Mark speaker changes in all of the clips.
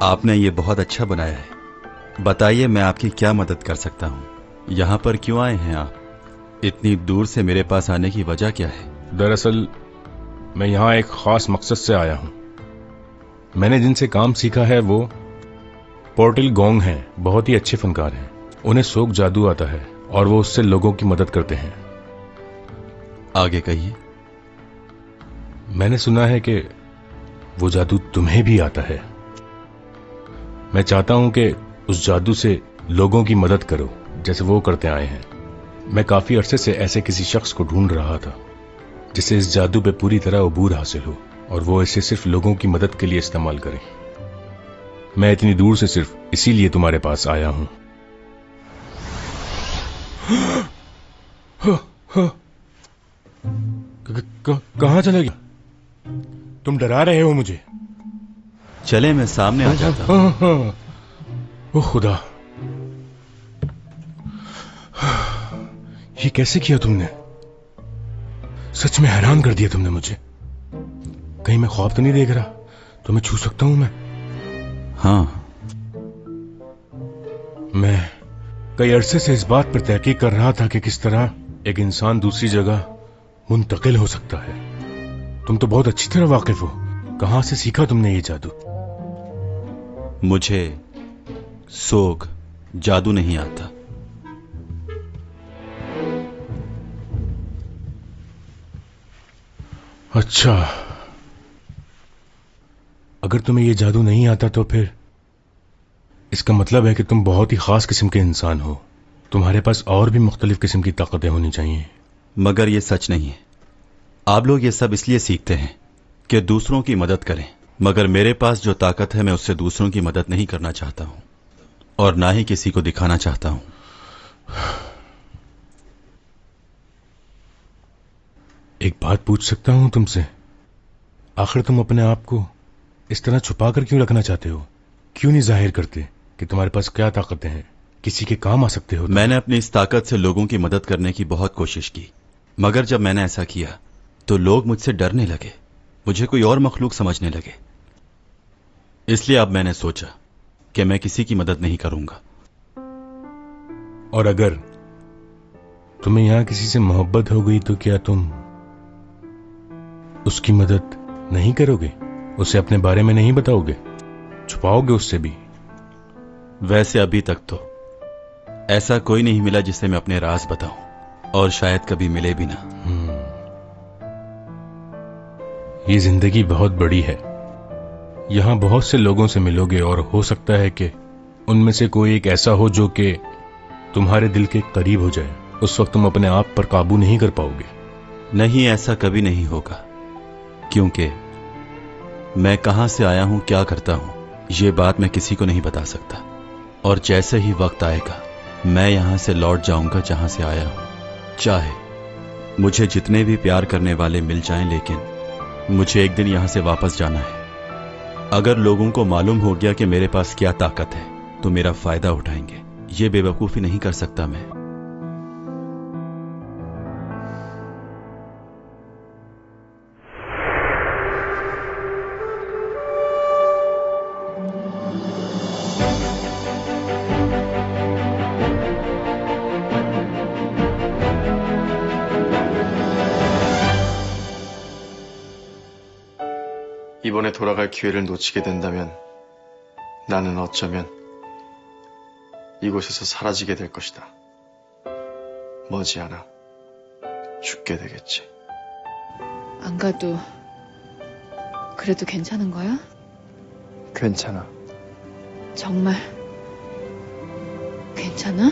Speaker 1: आपने ये बहुत अच्छा बनाया है। बताइए मैं आपकी क्या मदद कर सकता हूँ? यहाँ पर क्यों आए हैं आप? इतनी दूर से मेरे पास आने की वजह क्या है?
Speaker 2: दरअसल मैं यहाँ एक खास मकसद से आया हूँ। मैंने जिनसे काम सीखा है वो पोर्टिल गोंग हैं, बहुत ही अच्छे फनकार हैं। उन्हें सोक जादू आता है और वो उससे लोगों की मदद करते हैं।
Speaker 1: आगे कहिए।
Speaker 2: मैंने सुना है कि वो जादू तुम्हें भी आता है। मैं चाहता हूं कि उस जादू से लोगों की मदद करो जैसे वो करते आए हैं। मैं काफी अरसे से ऐसे किसी शख्स को ढूंढ रहा था जिसे इस जादू पे पूरी तरह अबूर हासिल हो और वो इसे सिर्फ लोगों की मदद के लिए इस्तेमाल करे। मैं इतनी दूर से सिर्फ इसीलिए तुम्हारे पास आया हूं। कहां चले गए? तुम डरा रहे हो मुझे।
Speaker 1: चले मैं सामने आ जाता हूँ।
Speaker 2: ओह खुदा, ये कैसे किया तुमने? सच में हैरान कर दिया तुमने मुझे। कहीं मैं ख्वाब तो नहीं देख रहा? तुम्हें छू सकता हूं मैं?
Speaker 1: हाँ।
Speaker 2: मैं कई अरसे से इस बात पर तहकीक कर रहा था कि किस तरह एक इंसान दूसरी जगह मुंतकिल हो सकता है। तुम तो बहुत अच्छी तरह वाकिफ हो। कहां से सीखा तुमने ये जादू?
Speaker 1: मुझे सोग जादू नहीं आता।
Speaker 2: अच्छा, अगर तुम्हें यह जादू नहीं आता तो फिर इसका मतलब है कि तुम बहुत ही खास किस्म के इंसान हो। तुम्हारे पास और भी मुख्तलिफ किस्म की ताकतें होनी चाहिए।
Speaker 1: मगर यह सच नहीं है। आप लोग ये सब इसलिए सीखते हैं कि दूसरों की मदद करें, मगर मेरे पास जो ताकत है मैं उससे दूसरों की मदद नहीं करना चाहता हूं और ना ही किसी को दिखाना चाहता हूं।
Speaker 2: एक बात पूछ सकता हूं तुमसे? आखिर तुम अपने आप को इस तरह छुपा कर क्यों रखना चाहते हो? क्यों नहीं जाहिर करते कि तुम्हारे पास क्या ताकतें हैं? किसी के काम आ सकते हो तुम।
Speaker 1: मैंने अपनी इस ताकत से लोगों की मदद करने की बहुत कोशिश की, मगर जब मैंने ऐसा किया तो लोग मुझसे डरने लगे, मुझे कोई और मखलूक समझने लगे। इसलिए अब मैंने सोचा कि मैं किसी की मदद नहीं करूंगा।
Speaker 2: और अगर तुम्हें यहां किसी से मोहब्बत हो गई तो क्या तुम उसकी मदद नहीं करोगे? उसे अपने बारे में नहीं बताओगे? छुपाओगे उससे भी?
Speaker 1: वैसे अभी तक तो ऐसा कोई नहीं मिला जिसे मैं अपने राज बताऊं, और शायद कभी मिले भी ना।
Speaker 2: ये जिंदगी बहुत बड़ी है। यहां बहुत से लोगों से मिलोगे और हो सकता है कि उनमें से कोई एक ऐसा हो जो कि तुम्हारे दिल के करीब हो जाए। उस वक्त तुम अपने आप पर काबू नहीं कर पाओगे।
Speaker 1: नहीं, ऐसा कभी नहीं होगा, क्योंकि मैं कहां से आया हूं, क्या करता हूं, ये बात मैं किसी को नहीं बता सकता। और जैसे ही वक्त आएगा मैं यहां से लौट जाऊंगा जहां से आया हूं। चाहे मुझे जितने भी प्यार करने वाले मिल जाएं, लेकिन मुझे एक दिन यहां से वापस जाना है। अगर लोगों को मालूम हो गया कि मेरे पास क्या ताकत है तो मेरा फायदा उठाएंगे। ये बेवकूफी नहीं कर सकता मैं।
Speaker 3: 이번에 돌아갈 기회를 놓치게 된다면 나는 어쩌면 이곳에서 사라지게 될 것이다. 머지않아 죽게 되겠지.
Speaker 4: 안 가도 그래도 괜찮은 거야?
Speaker 3: 괜찮아.
Speaker 4: 정말 괜찮아?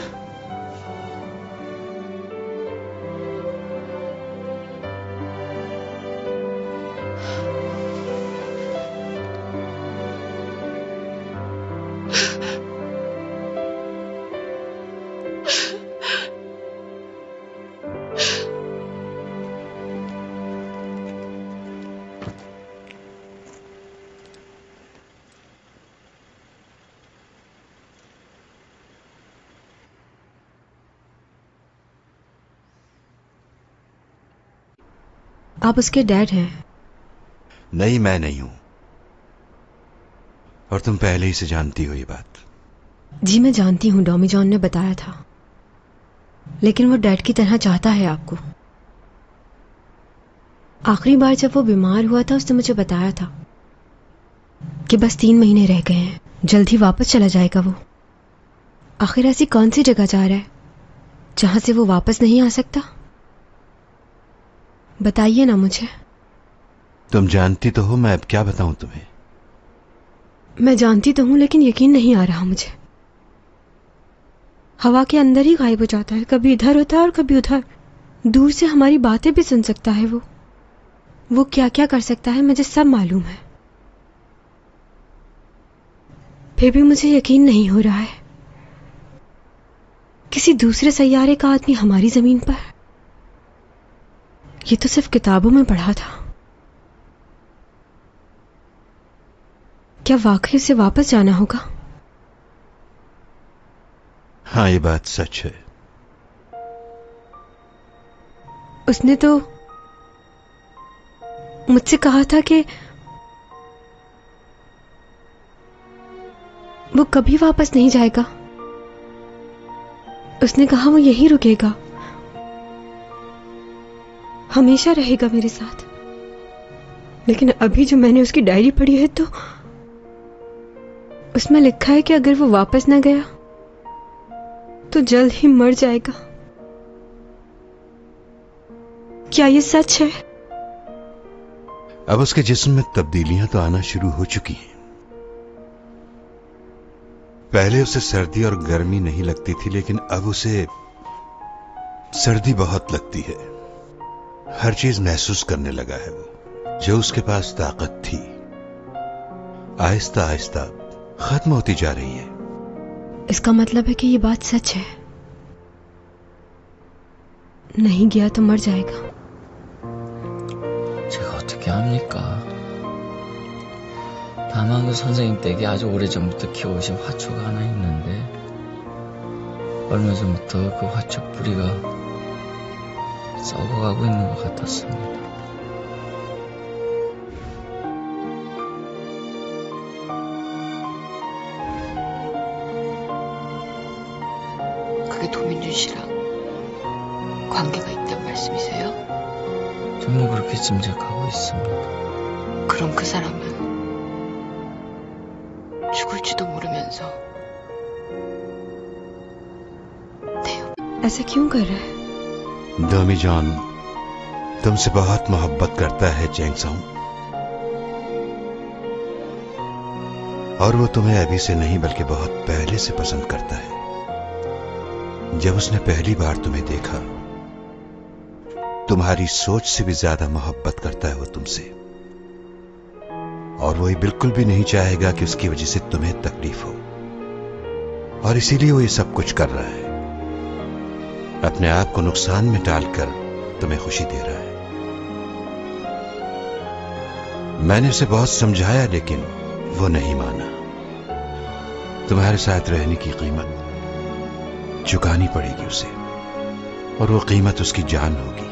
Speaker 5: आप उसके डैड हैं?
Speaker 6: नहीं, मैं नहीं हूं।
Speaker 5: और तुम पहले ही से जानती हो ये बात।
Speaker 6: जी मैं जानती हूँ, डॉमी जॉन ने बताया था, लेकिन वो डैड की तरह चाहता है आपको। आखिरी बार जब वो बीमार हुआ था उसने मुझे बताया था कि बस 3 महीने रह गए हैं, जल्द ही वापस चला जाएगा वो। आखिर ऐसी कौन सी जगह जा रहा है जहां से वो वापस नहीं आ सकता? बताइए ना मुझे।
Speaker 5: तुम जानती तो हो, मैं अब क्या बताऊं तुम्हें।
Speaker 6: मैं जानती तो हूं, लेकिन यकीन नहीं आ रहा मुझे। हवा के अंदर ही गायब हो जाता है, कभी इधर होता है और कभी उधर। दूर से हमारी बातें भी सुन सकता है वो क्या क्या कर सकता है मुझे सब मालूम है। फिर भी मुझे यकीन नहीं हो रहा है, किसी दूसरे सैयारे का आदमी हमारी जमीन पर। ये तो सिर्फ किताबों में पढ़ा था। क्या वाकई उसे वापस जाना होगा?
Speaker 5: हाँ, ये बात सच है।
Speaker 6: उसने तो मुझसे कहा था कि वो कभी वापस नहीं जाएगा। उसने कहा वो यहीं रुकेगा, हमेशा रहेगा मेरे साथ। लेकिन अभी जो मैंने उसकी डायरी पढ़ी है तो उसमें लिखा है कि अगर वो वापस न गया तो जल्द ही मर जाएगा। क्या ये सच है?
Speaker 5: अब उसके जिस्म में तब्दीलियां तो आना शुरू हो चुकी हैं। पहले उसे सर्दी और गर्मी नहीं लगती थी, लेकिन अब उसे सर्दी बहुत लगती है। हर चीज महसूस करने लगा है वो, जो उसके पास ताकत थी आहिस्ता आहिस्ता खत्म होती जा रही है।
Speaker 6: इसका मतलब है कि ये बात सच है। नहीं गया तो मर जाएगा।
Speaker 7: 제가 어떻게 합니까? 다만 그 선생님 댁에 아주 오래전부터 키워오신 화초가 하나 있는데 얼마 전부터 그 화초 뿌리가 썩어가고 있는 것 같았습니다.
Speaker 4: 그게 도민준 씨랑 관계가 있단 말씀이세요?
Speaker 7: 저는 그렇게 짐작하고 있습니다.
Speaker 4: 그럼 그 사람은 죽을지도 모르면서
Speaker 6: ऐसा क्यों कर रहा है?
Speaker 5: डॉमी जॉन तुमसे बहुत मोहब्बत करता है चैंगसोंग, और वो तुम्हें अभी से नहीं बल्कि बहुत पहले से पसंद करता है। जब उसने पहली बार तुम्हें देखा, तुम्हारी सोच से भी ज्यादा मोहब्बत करता है वो तुमसे, और वो ये बिल्कुल भी नहीं चाहेगा कि उसकी वजह से तुम्हें तकलीफ हो, और इसीलिए वो ये सब कुछ कर रहा है। अपने आप को नुकसान में डालकर तुम्हें खुशी दे रहा है। मैंने उसे बहुत समझाया, लेकिन वो नहीं माना। तुम्हारे साथ रहने की कीमत चुकानी पड़ेगी उसे, और वो कीमत उसकी जान होगी।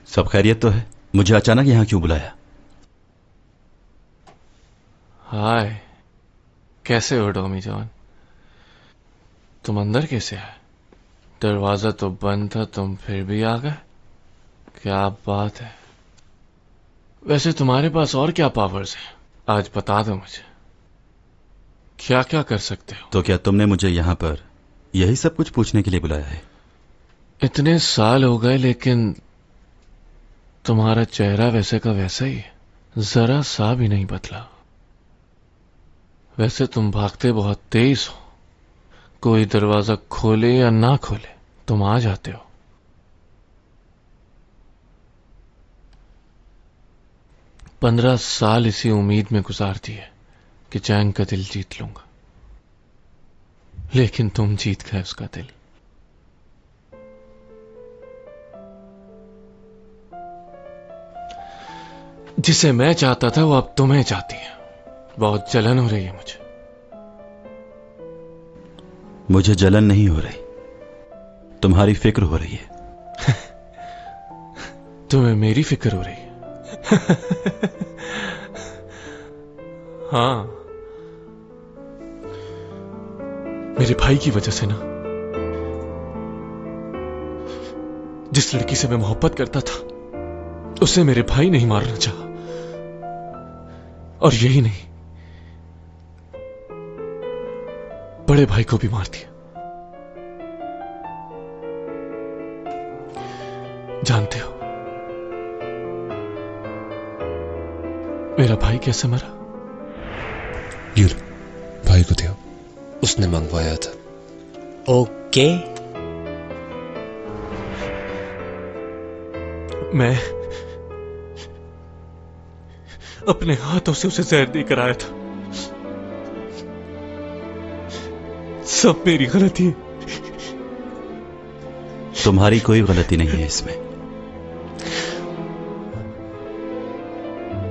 Speaker 1: सब खैरियत तो है? मुझे अचानक यहां क्यों बुलाया?
Speaker 8: हाय, कैसे हो डॉमी जॉन? तुम अंदर कैसे आए? दरवाजा तो बंद था, तुम फिर भी आ गए। क्या बात है? वैसे तुम्हारे पास और क्या पावर्स हैं? आज बता दो मुझे, क्या क्या कर सकते हो?
Speaker 1: तो क्या तुमने मुझे यहां पर यही सब कुछ पूछने के लिए बुलाया है?
Speaker 8: इतने साल हो गए, लेकिन तुम्हारा चेहरा वैसे का वैसा ही है, जरा सा भी नहीं बदला। वैसे तुम भागते बहुत तेज हो, कोई दरवाजा खोले या ना खोले तुम आ जाते हो। « 15 साल इसी उम्मीद में गुजार दिए कि चैंग का दिल जीत लूंगा, लेकिन तुम जीत गए उसका दिल। जिसे मैं चाहता था वो अब तुम्हें चाहती है। बहुत जलन हो रही है मुझे।
Speaker 1: मुझे जलन नहीं हो रही, तुम्हारी फिक्र हो रही है।
Speaker 8: तुम्हें मेरी फिक्र हो रही है? हाँ, मेरे भाई की वजह से ना। जिस लड़की से मैं मोहब्बत करता था उसे मेरे भाई नहीं मारना चाहा। और यही नहीं, बड़े भाई को भी मार दिया। जानते हो मेरा भाई कैसे मरा?
Speaker 9: ये लो, भाई को दिया, उसने मंगवाया था।
Speaker 10: ओके।
Speaker 8: मैं अपने हाथों से उसे जहर देकर आया था। सब मेरी गलती है।
Speaker 1: तुम्हारी कोई गलती नहीं है इसमें।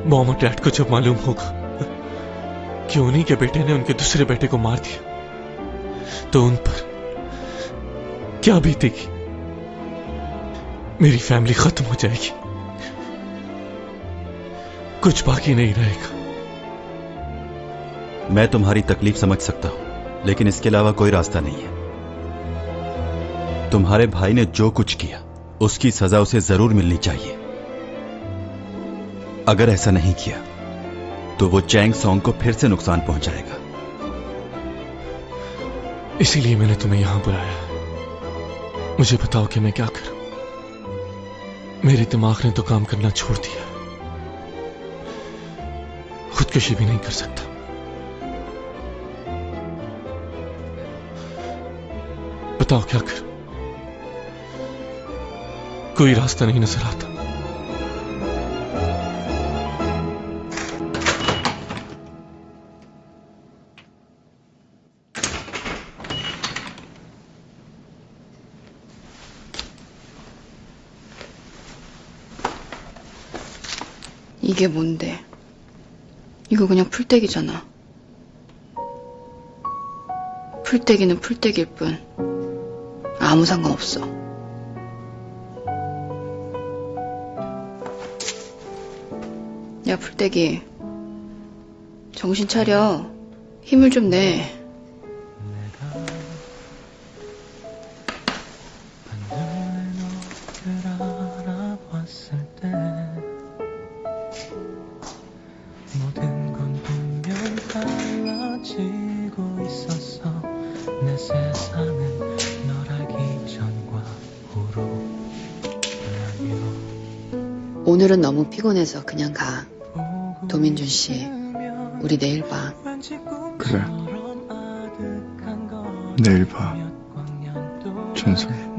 Speaker 8: मॉम और डैड को जब मालूम होगा कि उन्हीं के बेटे ने उनके दूसरे बेटे को मार दिया तो उन पर क्या बीतेगी? मेरी फैमिली खत्म हो जाएगी, कुछ बाकी नहीं रहेगा।
Speaker 1: मैं तुम्हारी तकलीफ समझ सकता हूं, लेकिन इसके अलावा कोई रास्ता नहीं है। तुम्हारे भाई ने जो कुछ किया उसकी सजा उसे जरूर मिलनी चाहिए। अगर ऐसा नहीं किया तो वो चैंग सॉन्ग को फिर से नुकसान पहुंचाएगा।
Speaker 8: इसीलिए मैंने तुम्हें यहां बुलाया है। मुझे बताओ कि मैं क्या करूं। मेरे दिमाग ने तो काम करना छोड़ दिया, खुदकुशी भी नहीं कर सकता। बताओ क्या करूं? कोई रास्ता नहीं नजर आता।
Speaker 4: 이게 뭔데? 이거 그냥 풀떼기잖아. 풀떼기는 풀떼기일 뿐 아무 상관없어. 야, 풀떼기. 정신 차려. 힘을 좀 내. 오늘은 너무 피곤해서 그냥 가. 도민준 씨, 우리 내일 봐.
Speaker 3: 그래. 내일 봐. 준선.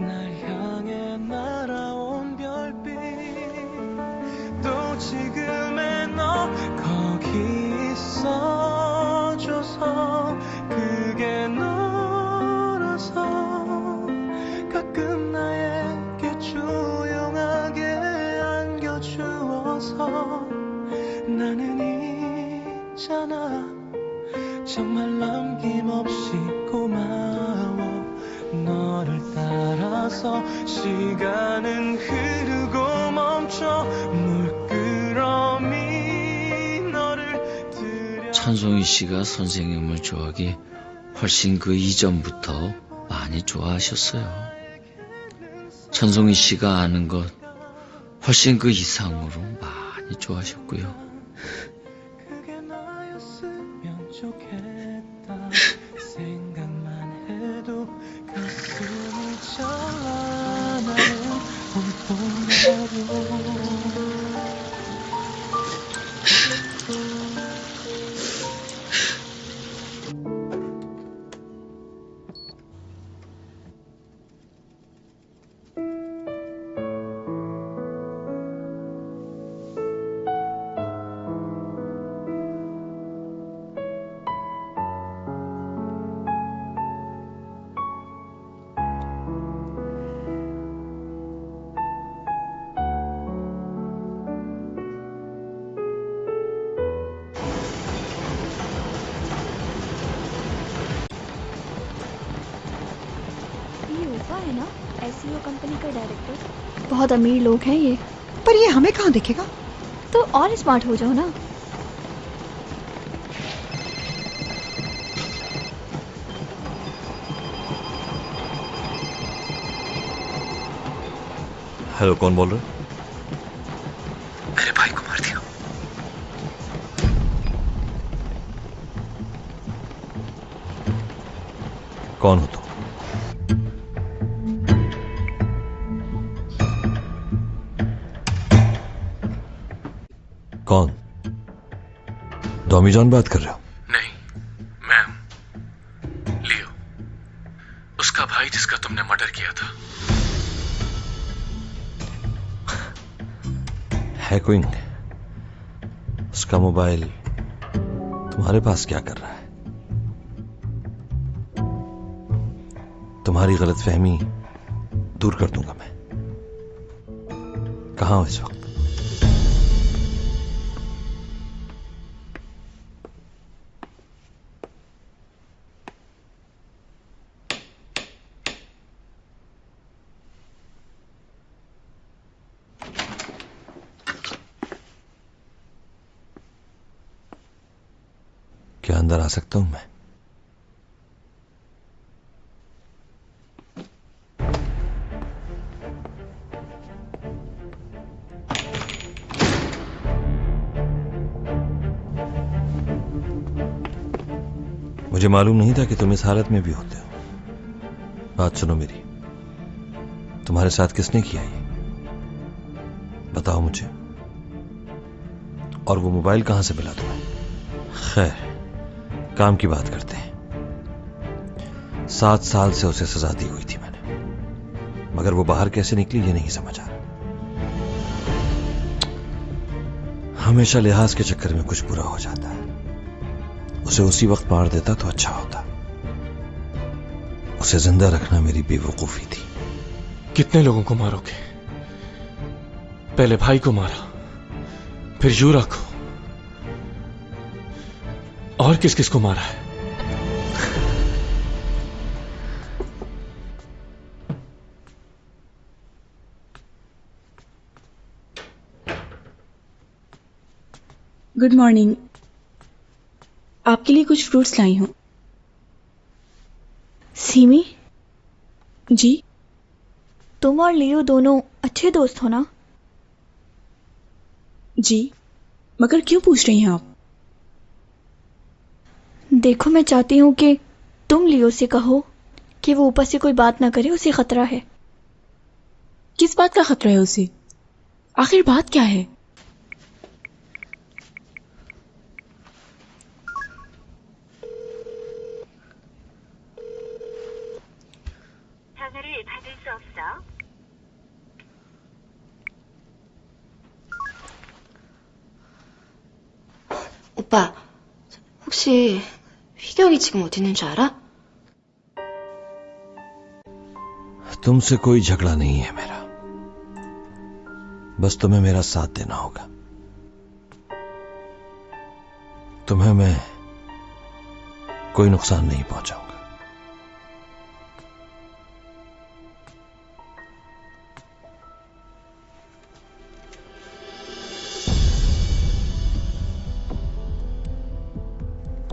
Speaker 11: 정말 남김없이 고마워. 너를 따라서 시간은 흐르고 멈춰. 물끄러미 너를 들여.
Speaker 7: 찬송이 씨가 선생님을 좋아하기 훨씬 그 이전부터 많이 좋아하셨어요. 찬송이 씨가 아는 것 훨씬 그 이상으로 많이 좋아하셨고요.
Speaker 11: 좋겠다. 생각만 해도 가슴이 찬란하는 봄봄하루.
Speaker 12: है ना, एसईओ कंपनी का डायरेक्टर। बहुत अमीर लोग हैं ये।
Speaker 13: पर ये हमें कहाँ दिखेगा?
Speaker 12: तो और स्मार्ट हो जाओ ना।
Speaker 14: हेलो, कौन बोल रहे?
Speaker 9: मेरे भाई को मार दिया।
Speaker 14: कौन हो तुम? कौन? डॉमी जॉन बात कर रहे हो?
Speaker 8: नहीं, मैं हूं लियो, उसका भाई जिसका तुमने मर्डर किया था।
Speaker 14: हैकिंग? उसका मोबाइल तुम्हारे पास क्या कर रहा है? तुम्हारी गलतफहमी दूर कर दूंगा मैं। कहां हो इस वक्त? क्या अंदर आ सकता हूं मैं? मुझे मालूम नहीं था कि तुम इस हालत में भी होते हो। बात सुनो मेरी, तुम्हारे साथ किसने किया ये? बताओ मुझे। और वो मोबाइल कहां से मिला तुम्हें? खैर, काम की बात करते हैं। 7 साल से उसे सजा दी हुई थी मैंने, मगर वो बाहर कैसे निकली ये नहीं समझ आ रहा। हमेशा लिहाज के चक्कर में कुछ बुरा हो जाता है। उसे उसी वक्त मार देता तो अच्छा होता। उसे जिंदा रखना मेरी बेवकूफी थी।
Speaker 8: कितने लोगों को मारोगे? पहले भाई को मारा, फिर यूरा को, और किस किस को मारा है?
Speaker 15: Good morning. आपके लिए कुछ फ्रूट्स लाई हूं।
Speaker 12: सीमी
Speaker 15: जी?
Speaker 12: तुम और लियो दोनों अच्छे दोस्त हो ना?
Speaker 15: जी, मगर क्यों पूछ रही हैं आप?
Speaker 12: देखो, मैं चाहती हूं कि तुम लियो से कहो कि वो ऊपर से कोई बात ना करे, उसे खतरा है।
Speaker 15: किस बात का खतरा है उसे? आखिर बात क्या है?
Speaker 16: 오빠, 혹시 휘경이 지금 어디 있는 줄 알아?
Speaker 14: तुमसे कोई झगड़ा नहीं है मेरा, बस तुम्हें मेरा साथ देना होगा। तुम्हें मैं कोई नुकसान नहीं पहुंचाऊंगा।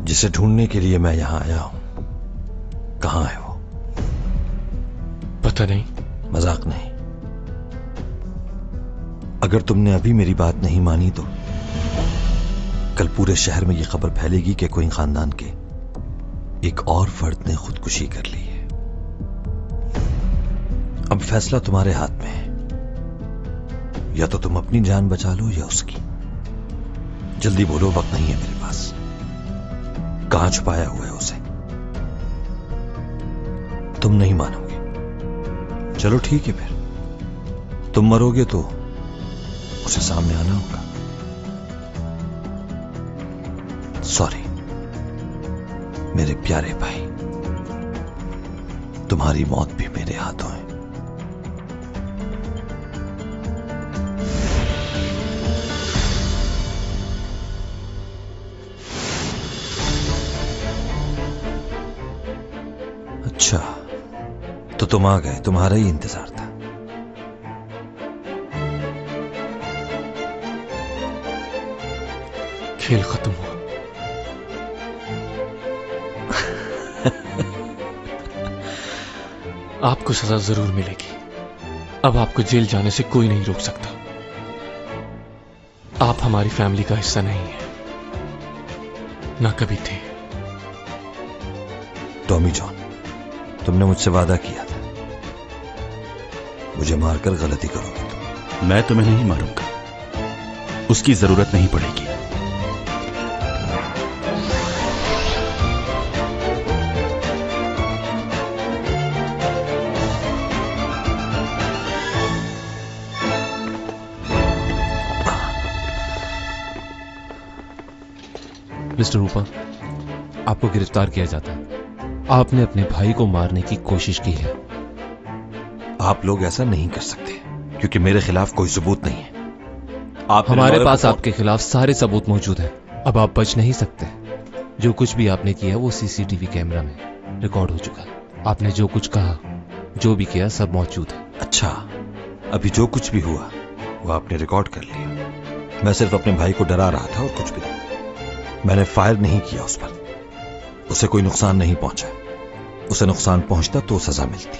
Speaker 14: जिसे ढूंढने के लिए मैं यहां आया हूं, कहां है वो?
Speaker 8: पता नहीं।
Speaker 14: मजाक नहीं। अगर तुमने अभी मेरी बात नहीं मानी तो कल पूरे शहर में यह खबर फैलेगी कि कोई खानदान के एक और फर्द ने खुदकुशी कर ली है। अब फैसला तुम्हारे हाथ में है, या तो तुम अपनी जान बचा लो या उसकी। जल्दी बोलो, वक्त नहीं है मेरे पास। कहां छुपाया हुआ है उसे? तुम नहीं मानोगे। चलो ठीक है, फिर तुम मरोगे तो उसे सामने आना होगा। सॉरी मेरे प्यारे भाई, तुम्हारी मौत भी मेरे हाथों है। अच्छा, तो तुम आ गए, तुम्हारा ही इंतजार था।
Speaker 8: खेल खत्म हुआ। आपको सजा जरूर मिलेगी। अब आपको जेल जाने से कोई नहीं रोक सकता। आप हमारी फैमिली का हिस्सा नहीं है, ना कभी थे।
Speaker 14: टॉमी जॉन, तुमने मुझसे वादा किया था, मुझे मारकर गलती करोगे तुम।
Speaker 1: मैं तुम्हें नहीं मारूंगा, उसकी जरूरत नहीं पड़ेगी।
Speaker 9: मिस्टर रूपा, आपको गिरफ्तार किया जाता है। आपने अपने भाई को मारने की कोशिश की है।
Speaker 14: आप लोग ऐसा नहीं कर सकते क्योंकि मेरे खिलाफ कोई सबूत नहीं है। आप
Speaker 9: हमारे पास आपके खिलाफ सारे सबूत मौजूद हैं। अब आप बच नहीं सकते। जो कुछ भी आपने किया वो सीसीटीवी कैमरा में रिकॉर्ड हो चुका है। आपने जो कुछ कहा, जो भी किया, सब मौजूद है।
Speaker 14: अच्छा, अभी जो कुछ भी हुआ वो आपने रिकॉर्ड कर लिया। मैं सिर्फ अपने भाई को डरा रहा था और कुछ भी नहीं। मैंने फायर नहीं किया उस पर, उसे कोई नुकसान नहीं पहुंचा। उसे नुकसान पहुंचता तो सजा मिलती।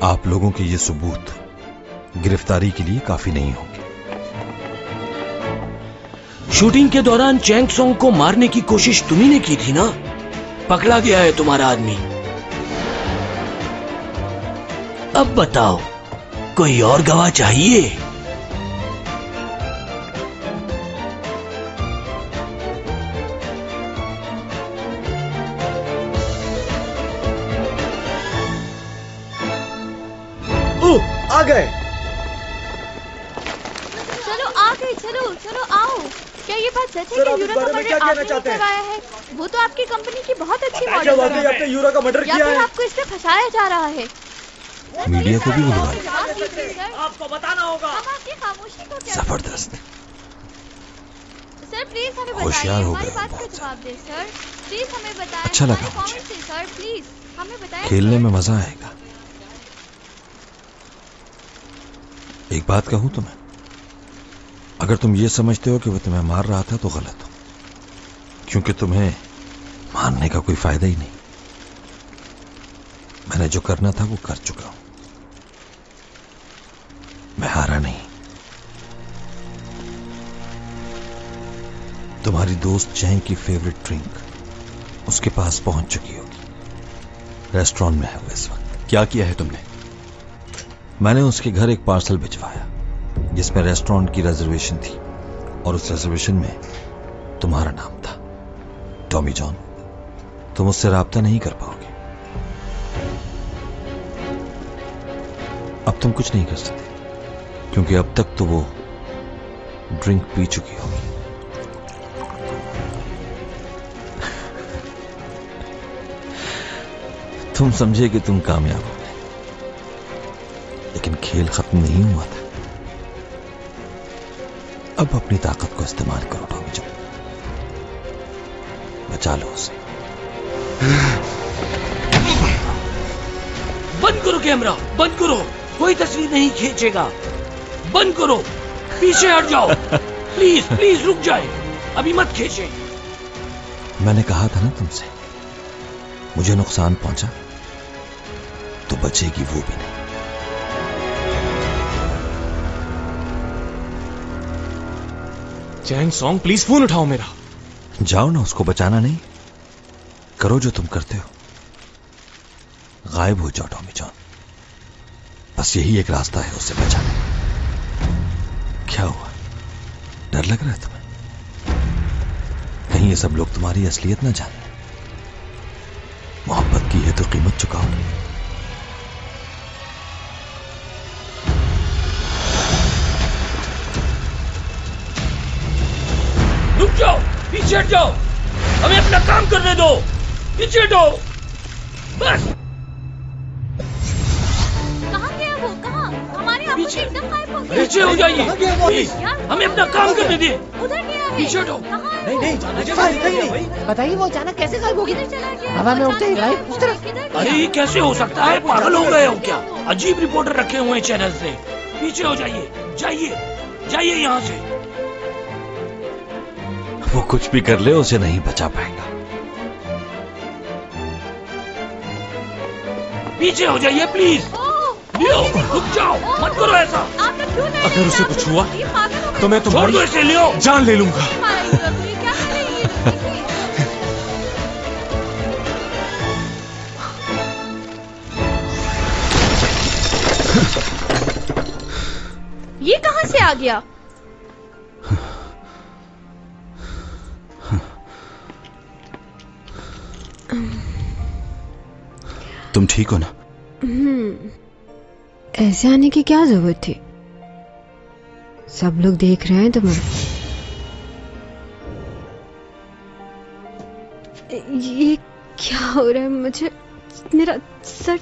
Speaker 14: आप लोगों के ये सबूत गिरफ्तारी के लिए काफी नहीं होंगे।
Speaker 10: शूटिंग के दौरान चैंग सोंग को मारने की कोशिश तुम्ही ने की थी ना? पकड़ा गया है तुम्हारा आदमी। अब बताओ, कोई और गवाह चाहिए?
Speaker 17: आ गए।
Speaker 12: चलो आ गए, चलो चलो आओ। क्या ये बात सच है कि यूरो का मर्डर आपने करवाया है? वो तो आपकी कंपनी की बहुत अच्छी मॉडल है।
Speaker 17: आपने यूरो का मर्डर किया है?
Speaker 12: आपको इससे फंसाया जा रहा है?
Speaker 14: मीडिया को भी बुलवाया।
Speaker 17: आपको बताना होगा।
Speaker 12: हम आपकी खामोशी को क्या?
Speaker 14: जबरदस्त।
Speaker 12: सर प्लीज हमें बताइए,
Speaker 14: होशियार हो
Speaker 12: हमारी
Speaker 14: गए
Speaker 12: बात का जवाब दें सर। प्लीज हमें बताएं।
Speaker 14: अच्छा लगा
Speaker 12: मुझे सर, प्लीज हमें बताएं।
Speaker 14: खेलने में मजा आएगा। एक बात कहूं तुम्हें, अगर तुम ये समझते हो कि वो तुम्हें मार रहा था तो गलत हो, क्योंकि तुम्हें मारने का कोई फायदा ही नहीं। मैंने जो करना था वो कर चुका हूं। मैं हारा नहीं। तुम्हारी दोस्त चैंग की फेवरेट ड्रिंक उसके पास पहुंच चुकी होगी। रेस्टोरेंट में है वो इस वक्त।
Speaker 1: क्या किया है तुमने?
Speaker 14: मैंने उसके घर एक पार्सल भिजवाया जिसमें रेस्टोरेंट की रिजर्वेशन थी और उस रिजर्वेशन में तुम्हारा नाम था। टॉमी जॉन, तुम उससे राब्ता नहीं कर पाओगे। अब तुम कुछ नहीं कर सकते क्योंकि अब तक तो वो ड्रिंक पी चुकी होगी। तुम समझे कि तुम कामयाब हो, लेकिन खेल खत्म नहीं हुआ था। अब अपनी ताकत को इस्तेमाल करो टॉमी जॉन, बचा लो उसे।
Speaker 10: बंद करो कैमरा, बंद करो। कोई तस्वीर नहीं खींचेगा। बंद करो, पीछे हट जाओ। प्लीज प्लीज रुक जाए, अभी मत खींचे।
Speaker 14: मैंने कहा था ना तुमसे, मुझे नुकसान पहुंचा तो बचेगी वो भी नहीं।
Speaker 8: चैंग सॉन्ग, प्लीज फोन उठाओ मेरा।
Speaker 14: जाओ ना, उसको बचाना नहीं, करो जो तुम करते हो। गायब हो जाओ टॉमी जॉन, बस यही एक रास्ता है उसे बचाने। क्या हुआ, डर लग रहा है तुम्हें? कहीं ये सब लोग तुम्हारी असलियत ना जाने। मोहब्बत की है तो कीमत चुकाओ ना।
Speaker 10: रुक जाओ, पीछे हट जाओ, हमें अपना काम करने दो। पीछे हटो बस।
Speaker 12: कहाँ गया वो? कहाँ? हमारे आंखों से एकदम गायब हो गया।
Speaker 10: पीछे हो जाइए प्लीज, हमें अपना काम करने दे।
Speaker 12: उधर गया
Speaker 10: पीछे हटो।
Speaker 17: नहीं नहीं जाना नहीं।
Speaker 10: बताइए वो अचानक कैसे गायब हो गई? हवा में उड़ते ही गायब उस तरफ। अरे ये कैसे हो सकता है? पागल हो गए हो क्या? अजीब रिपोर्टर रखे हुए हैं चैनल से। पीछे हो जाइए, जाइए जाइए यहाँ से।
Speaker 14: वो कुछ भी कर ले उसे नहीं बचा पाएगा।
Speaker 10: पीछे हो जाइए प्लीज। लियो, रुक जाओ, मत करो ऐसा।
Speaker 9: अगर उसे कुछ हुआ तो मैं
Speaker 10: छोड़ दो
Speaker 9: तुम्हारी
Speaker 10: इसे, लियो।
Speaker 9: जान ले लूंगा।
Speaker 12: ये कहाँ से आ गया?
Speaker 1: तुम ठीक हो ना?
Speaker 6: ऐसे आने की क्या जरूरत थी? सब लोग देख रहे हैं तुम्हें। ये क्या हो रहा है मुझे? मेरा सर।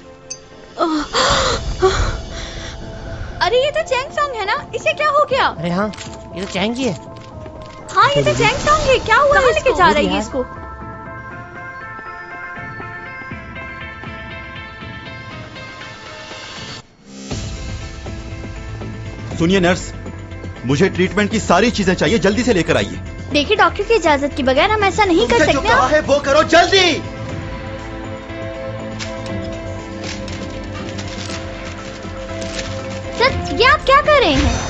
Speaker 12: अरे ये तो चैंग सॉन्ग है ना, इसे क्या हो गया?
Speaker 10: अरे हाँ, ये तो चैंग ही है।
Speaker 12: हाँ ये तो चैंग सॉन्ग है, क्या हुआ? कहाँ लेके जा रही है इसको?
Speaker 1: सुनिए नर्स, मुझे ट्रीटमेंट की सारी चीजें चाहिए, जल्दी से लेकर आइए।
Speaker 12: देखिए डॉक्टर की इजाजत के बगैर हम ऐसा नहीं कर सकते।
Speaker 1: जो कहा है वो करो जल्दी।
Speaker 12: सर ये आप क्या कर रहे हैं?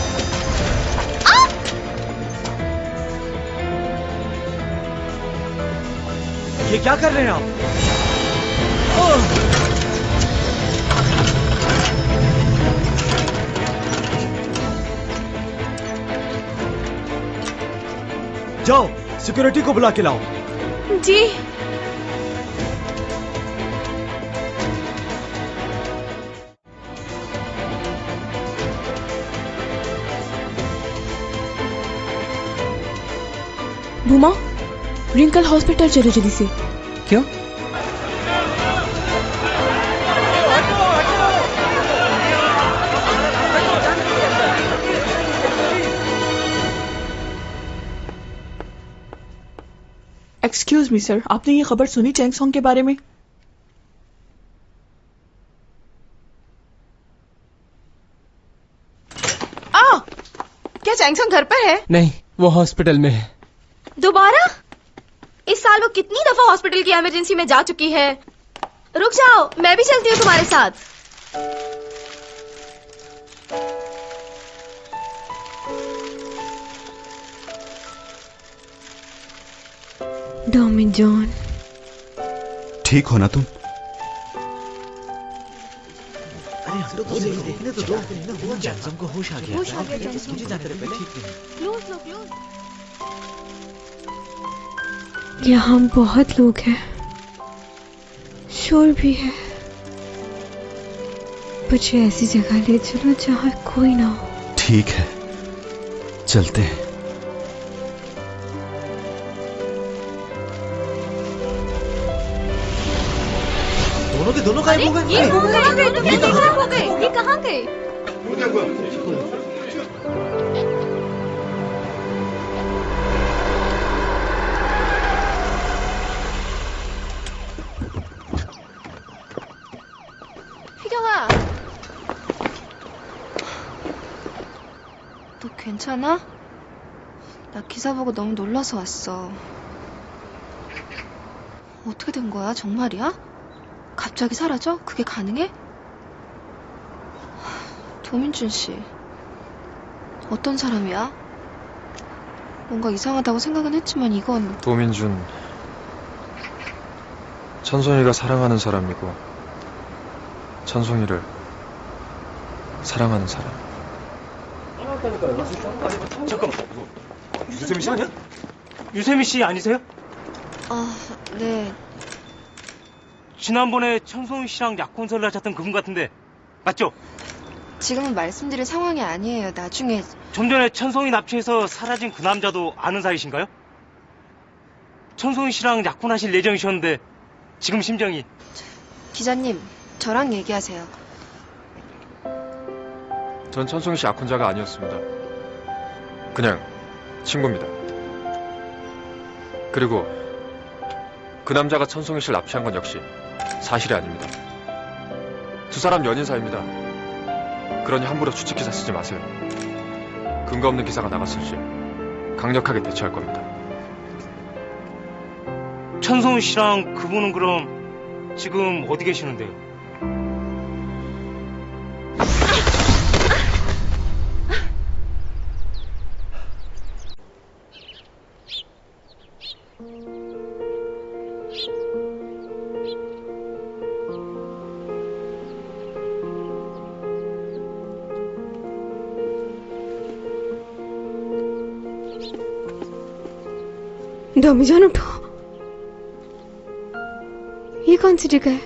Speaker 17: ये क्या कर रहे हैं आप? जाओ सिक्योरिटी को बुला के लाओ।
Speaker 12: जी।
Speaker 15: भूमा, रिंकल हॉस्पिटल चलो जल्दी से।
Speaker 10: क्यों?
Speaker 15: एक्सक्यूज मी सर, आपने ये खबर सुनी चैंग सॉन्ग के बारे में?
Speaker 16: क्या चैंग सॉन्ग घर पर है?
Speaker 9: नहीं, वो हॉस्पिटल में है।
Speaker 16: दोबारा? इस साल वो कितनी दफा हॉस्पिटल की इमरजेंसी में जा चुकी है। रुक जाओ, मैं भी चलती हूँ तुम्हारे साथ।
Speaker 6: डॉमी जॉन,
Speaker 1: ठीक हो ना तुम?
Speaker 17: अरे हम तो देखने तो दो। जैक्सन को होश आ गया।
Speaker 12: होश आ गया।
Speaker 17: मुझे जाते रहे पहले। ठीक है।
Speaker 12: क्लोज लो, क्लोज।
Speaker 6: यहाँ बहुत लोग हैं, शोर भी है। मुझे ऐसी जगह ले चलो जहाँ कोई ना हो।
Speaker 1: ठीक है, चलते हैं।
Speaker 17: दोनों के दोनों गायब हो गए।
Speaker 12: ये कहाँ गए? तुम कैसे गायब हो गए? ये कहाँ गए?
Speaker 16: 너 괜찮아? 나 기사 보고 너무 놀라서 왔어. 어떻게 된 거야? 정말이야? 갑자기 사라져? 그게 가능해? 도민준 씨, 어떤 사람이야? 뭔가 이상하다고 생각은 했지만 이건...
Speaker 18: 도민준, 천송이가 사랑하는 사람이고 천송이를 사랑하는 사람.
Speaker 17: 잠깐만, 유세미 씨 아니야? 유세미 씨 아니세요?
Speaker 16: 네.
Speaker 17: 지난번에 천송이 씨랑 약혼설을 하셨던 그분 같은데 맞죠?
Speaker 16: 지금은 말씀드릴 상황이 아니에요. 나중에...
Speaker 17: 좀 전에 천송이 납치해서 사라진 그 남자도 아는 사이신가요? 천송이 씨랑 약혼하실 예정이셨는데 지금 심정이...
Speaker 16: 기자님, 저랑 얘기하세요.
Speaker 18: 전 천송이 씨 약혼자가 아니었습니다. 그냥 친구입니다. 그리고 그 남자가 천송이 씨를 납치한 건 역시 사실이 아닙니다. 두 사람 연인 사이입니다. 그러니 함부로 추측기사 쓰지 마세요. 근거 없는 기사가 나갔을 시 강력하게 대처할 겁니다.
Speaker 17: 천송이 씨랑 그분은 그럼 지금 어디 계시는데요?
Speaker 6: डोमीजॉन उठो। ये कौन सी जगह है?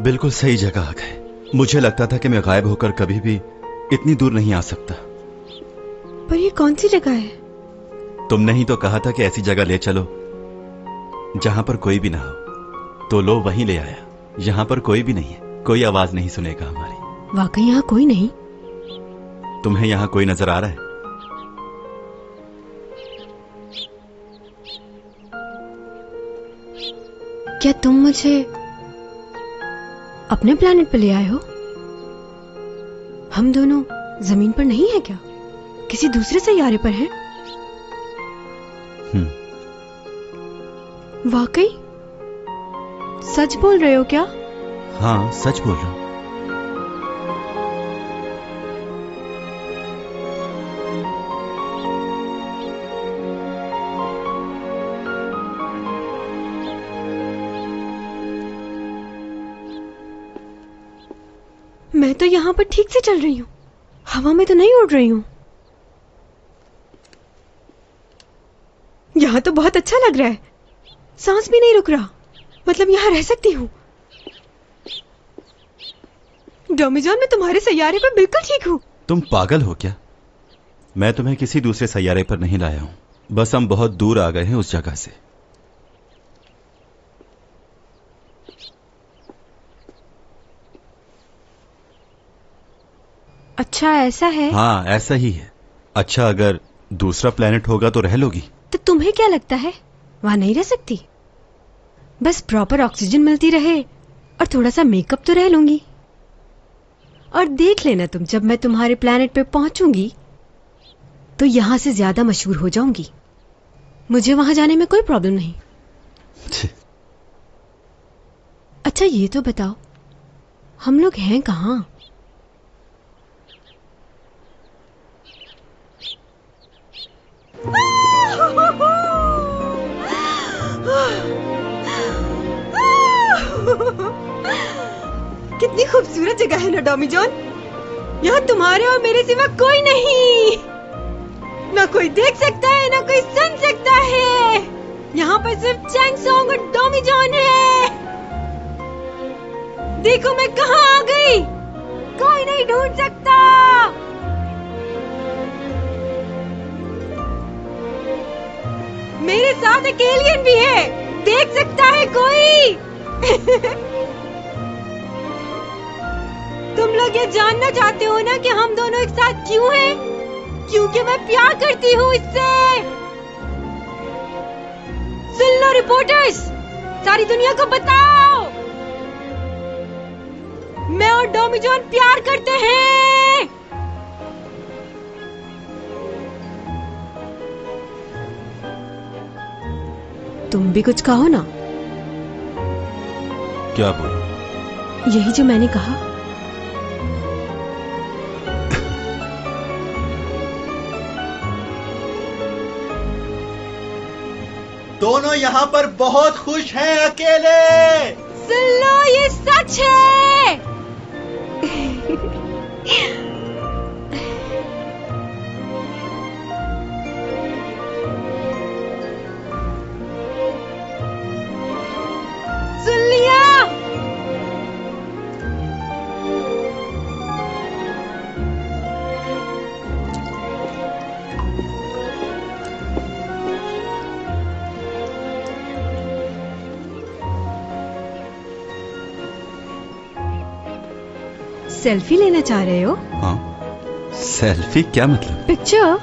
Speaker 1: बिल्कुल सही जगह आ गए। मुझे लगता था कि मैं गायब होकर कभी भी इतनी दूर नहीं आ सकता।
Speaker 6: पर ये कौन सी जगह है?
Speaker 1: तुमने ही तो कहा था कि ऐसी जगह ले चलो जहां पर कोई भी ना हो, तो लो वहीं ले आया। यहां पर कोई भी नहीं है, कोई आवाज नहीं सुनेगा हमारी।
Speaker 6: वाकई यहाँ कोई नहीं?
Speaker 1: तुम्हें यहां कोई नजर आ रहा है?
Speaker 6: क्या तुम मुझे अपने प्लेनेट पर ले आए हो? हम दोनों जमीन पर नहीं है क्या? किसी दूसरे सैयारे पर हैं? वाकई? सच बोल रहे हो क्या?
Speaker 1: हाँ, सच बोल रहा हूं।
Speaker 6: मैं तो यहाँ पर ठीक से चल रही हूँ, हवा में तो नहीं उड़ रही हूँ। यहाँ तो बहुत अच्छा लग रहा है, सांस भी नहीं रुक रहा। मतलब यहाँ रह सकती हूँ। डोमीजॉन, मैं तुम्हारे सैयारे पर बिल्कुल ठीक हूँ।
Speaker 1: तुम पागल हो क्या? मैं तुम्हें किसी दूसरे सैयारे पर नहीं लाया हूँ, बस हम बहुत दूर आ गए हैं उस जगह से।
Speaker 6: अच्छा ऐसा है?
Speaker 1: हाँ, ऐसा ही है। अच्छा, अगर दूसरा प्लेनेट होगा तो रह लोगी?
Speaker 6: तो तुम्हें क्या लगता है वहां नहीं रह सकती? बस प्रॉपर ऑक्सीजन मिलती रहे और थोड़ा सा मेकअप तो रह लूंगी। और देख लेना तुम, जब मैं तुम्हारे प्लेनेट पे पहुंचूंगी तो यहां से ज्यादा मशहूर हो जाऊंगी। मुझे वहां जाने में कोई प्रॉब्लम नहीं। अच्छा ये तो बताओ, हम लोग हैं कहाँ? कितनी खूबसूरत जगह है ना डोमीजॉन। यहाँ तुम्हारे और मेरे सिवा कोई नहीं, ना कोई देख सकता है ना कोई सुन सकता है। यहाँ पर सिर्फ चैंग सॉन्ग और डोमीजॉन है। देखो मैं कहाँ आ गई, कोई नहीं ढूंढ सकता। मेरे साथ एक एलियन भी है, देख सकता है कोई? तुम लोग ये जानना चाहते हो ना कि हम दोनों एक साथ क्यों हैं? क्योंकि मैं प्यार करती हूँ इससे। सुन लो रिपोर्टर्स, सारी दुनिया को बताओ, मैं और डोमीजॉन प्यार करते हैं। तुम भी कुछ कहो ना।
Speaker 1: क्या बोलूं?
Speaker 6: यही जो मैंने कहा।
Speaker 19: दोनों यहाँ पर बहुत खुश हैं अकेले।
Speaker 6: सुन लो, ये सच है। सुन लिया? सेल्फी लेना चाह रहे हो?
Speaker 1: हाँ। सेल्फी क्या मतलब?
Speaker 6: पिक्चर।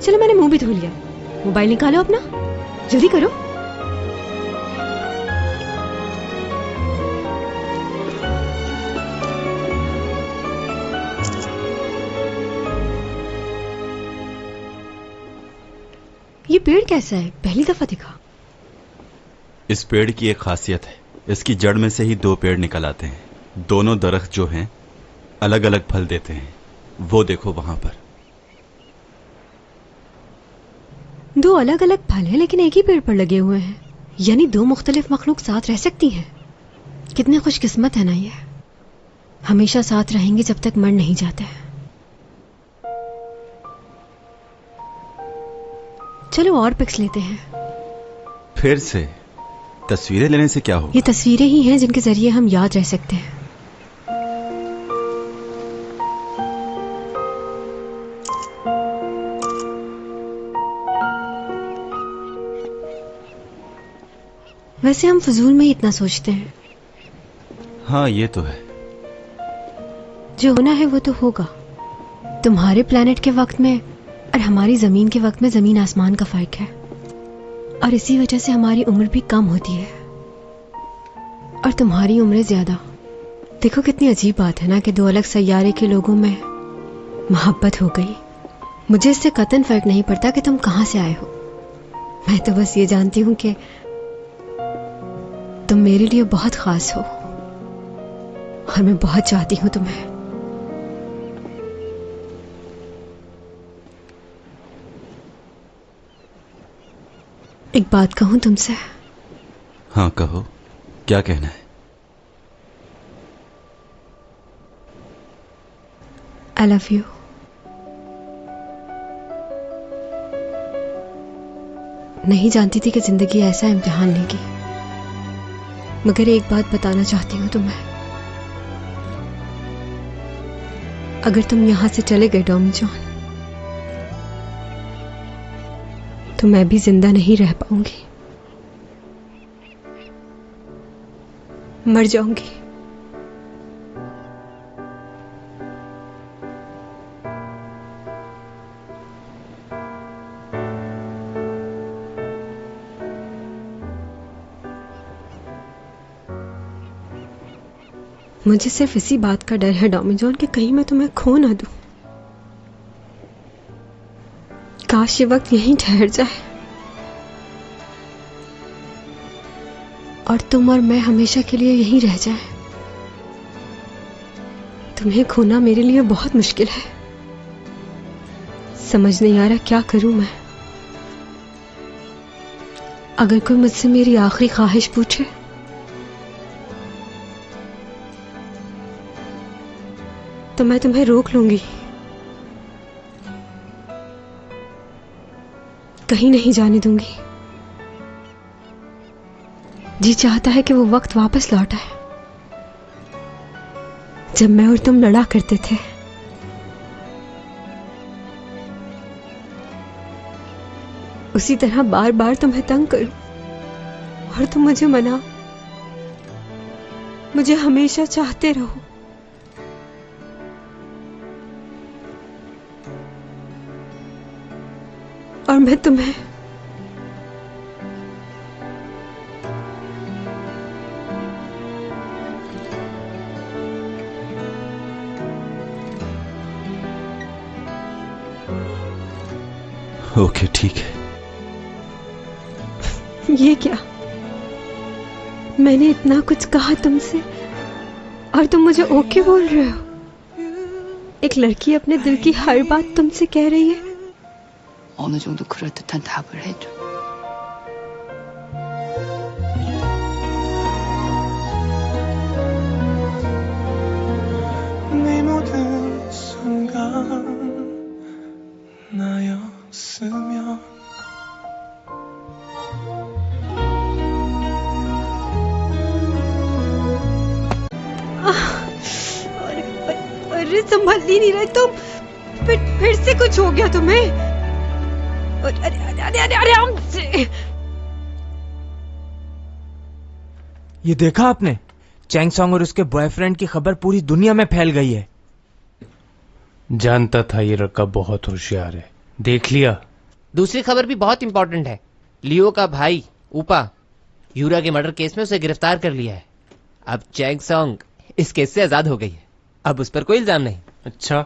Speaker 6: चलो मैंने मुंह भी धो लिया, मोबाइल निकालो अपना, जल्दी करो। ये पेड़ कैसा है? पहली दफा दिखा।
Speaker 1: इस पेड़ की एक खासियत है, इसकी जड़ में से ही दो पेड़ निकल आते हैं। दोनों दरख्त जो हैं अलग अलग फल देते हैं। वो देखो वहां पर।
Speaker 6: दो अलग अलग फल हैं लेकिन एक ही पेड़ पर लगे हुए हैं, यानी दो मुख्तलिफ मखलूक साथ रह सकती हैं। कितने खुशकिस्मत है ना ये। हमेशा साथ रहेंगे जब तक मर नहीं जाते। चलो और पिक्स लेते हैं।
Speaker 1: फिर से तस्वीरें लेने से क्या होगा?
Speaker 6: ये तस्वीरें ही हैं जिनके जरिए हम याद रह सकते हैं। वैसे हम फजूल में ही इतना सोचते हैं।
Speaker 1: हाँ ये तो है।
Speaker 6: जो होना है वो तो होगा। तुम्हारे प्लेनेट के वक्त में और हमारी जमीन के वक्त में जमीन आसमान का फर्क है, और इसी वजह से हमारी उम्र भी कम होती है और तुम्हारी उम्र ज्यादा। देखो कितनी अजीब बात है ना कि दो अलग सैयारे के लोगों में मोहब्बत हो गई। मुझे इससे कतन फर्क नहीं पड़ता कि तुम कहां से आए हो। मैं तो बस ये जानती हूं कि तुम मेरे लिए बहुत खास हो और मैं बहुत चाहती हूं तुम्हें। एक बात कहूं तुमसे?
Speaker 1: हाँ कहो, क्या कहना है?
Speaker 6: I love you. नहीं जानती थी कि जिंदगी ऐसा इम्तिहान लेगी, मगर एक बात बताना चाहती हूं तुम्हें। अगर तुम यहां से चले गए डॉमी जॉन, तो मैं भी जिंदा नहीं रह पाऊंगी, मर जाऊंगी। मुझे सिर्फ इसी बात का डर है डॉमी जॉन कि कहीं मैं तुम्हें खो ना दूं। काश ये वक्त यहीं ठहर जाए और तुम और मैं हमेशा के लिए यहीं रह जाएं। तुम्हें खोना मेरे लिए बहुत मुश्किल है। समझ नहीं आ रहा क्या करूं मैं। अगर कोई मुझसे मेरी आखिरी ख्वाहिश पूछे तो मैं तुम्हें रोक लूंगी, कहीं नहीं जाने दूंगी। जी चाहता है कि वो वक्त वापस लौट आए जब मैं और तुम लड़ा करते थे। उसी तरह बार बार तुम्हें तंग करूं और तुम मुझे मनाओ, मुझे हमेशा चाहते रहो। और मैं तुम्हें
Speaker 1: ओके ठीक है।
Speaker 6: ये क्या? मैंने इतना कुछ कहा तुमसे और तुम मुझे ओके बोल रहे हो? एक लड़की अपने दिल की हर बात तुमसे कह रही है।
Speaker 4: 어느 정도 그럴듯한 답을 해줘.
Speaker 11: 네 모든 순간 나였으면
Speaker 6: अरे संभल ही नहीं रहे तुम। फिर से कुछ हो गया तुम्हें? अरे
Speaker 20: ये देखा आपने? चैंग सॉन्ग और उसके बॉयफ्रेंड की खबर पूरी दुनिया में फैल गई है।
Speaker 17: जानता था ये लड़का बहुत होशियार है, देख लिया।
Speaker 9: दूसरी खबर भी बहुत इंपॉर्टेंट है। लियो का भाई ऊपा यूरा के मर्डर केस में उसे गिरफ्तार कर लिया है। अब चैंग सॉन्ग इस केस से आजाद हो गई है। अब उस पर कोई इल्जाम नहीं।
Speaker 20: अच्छा,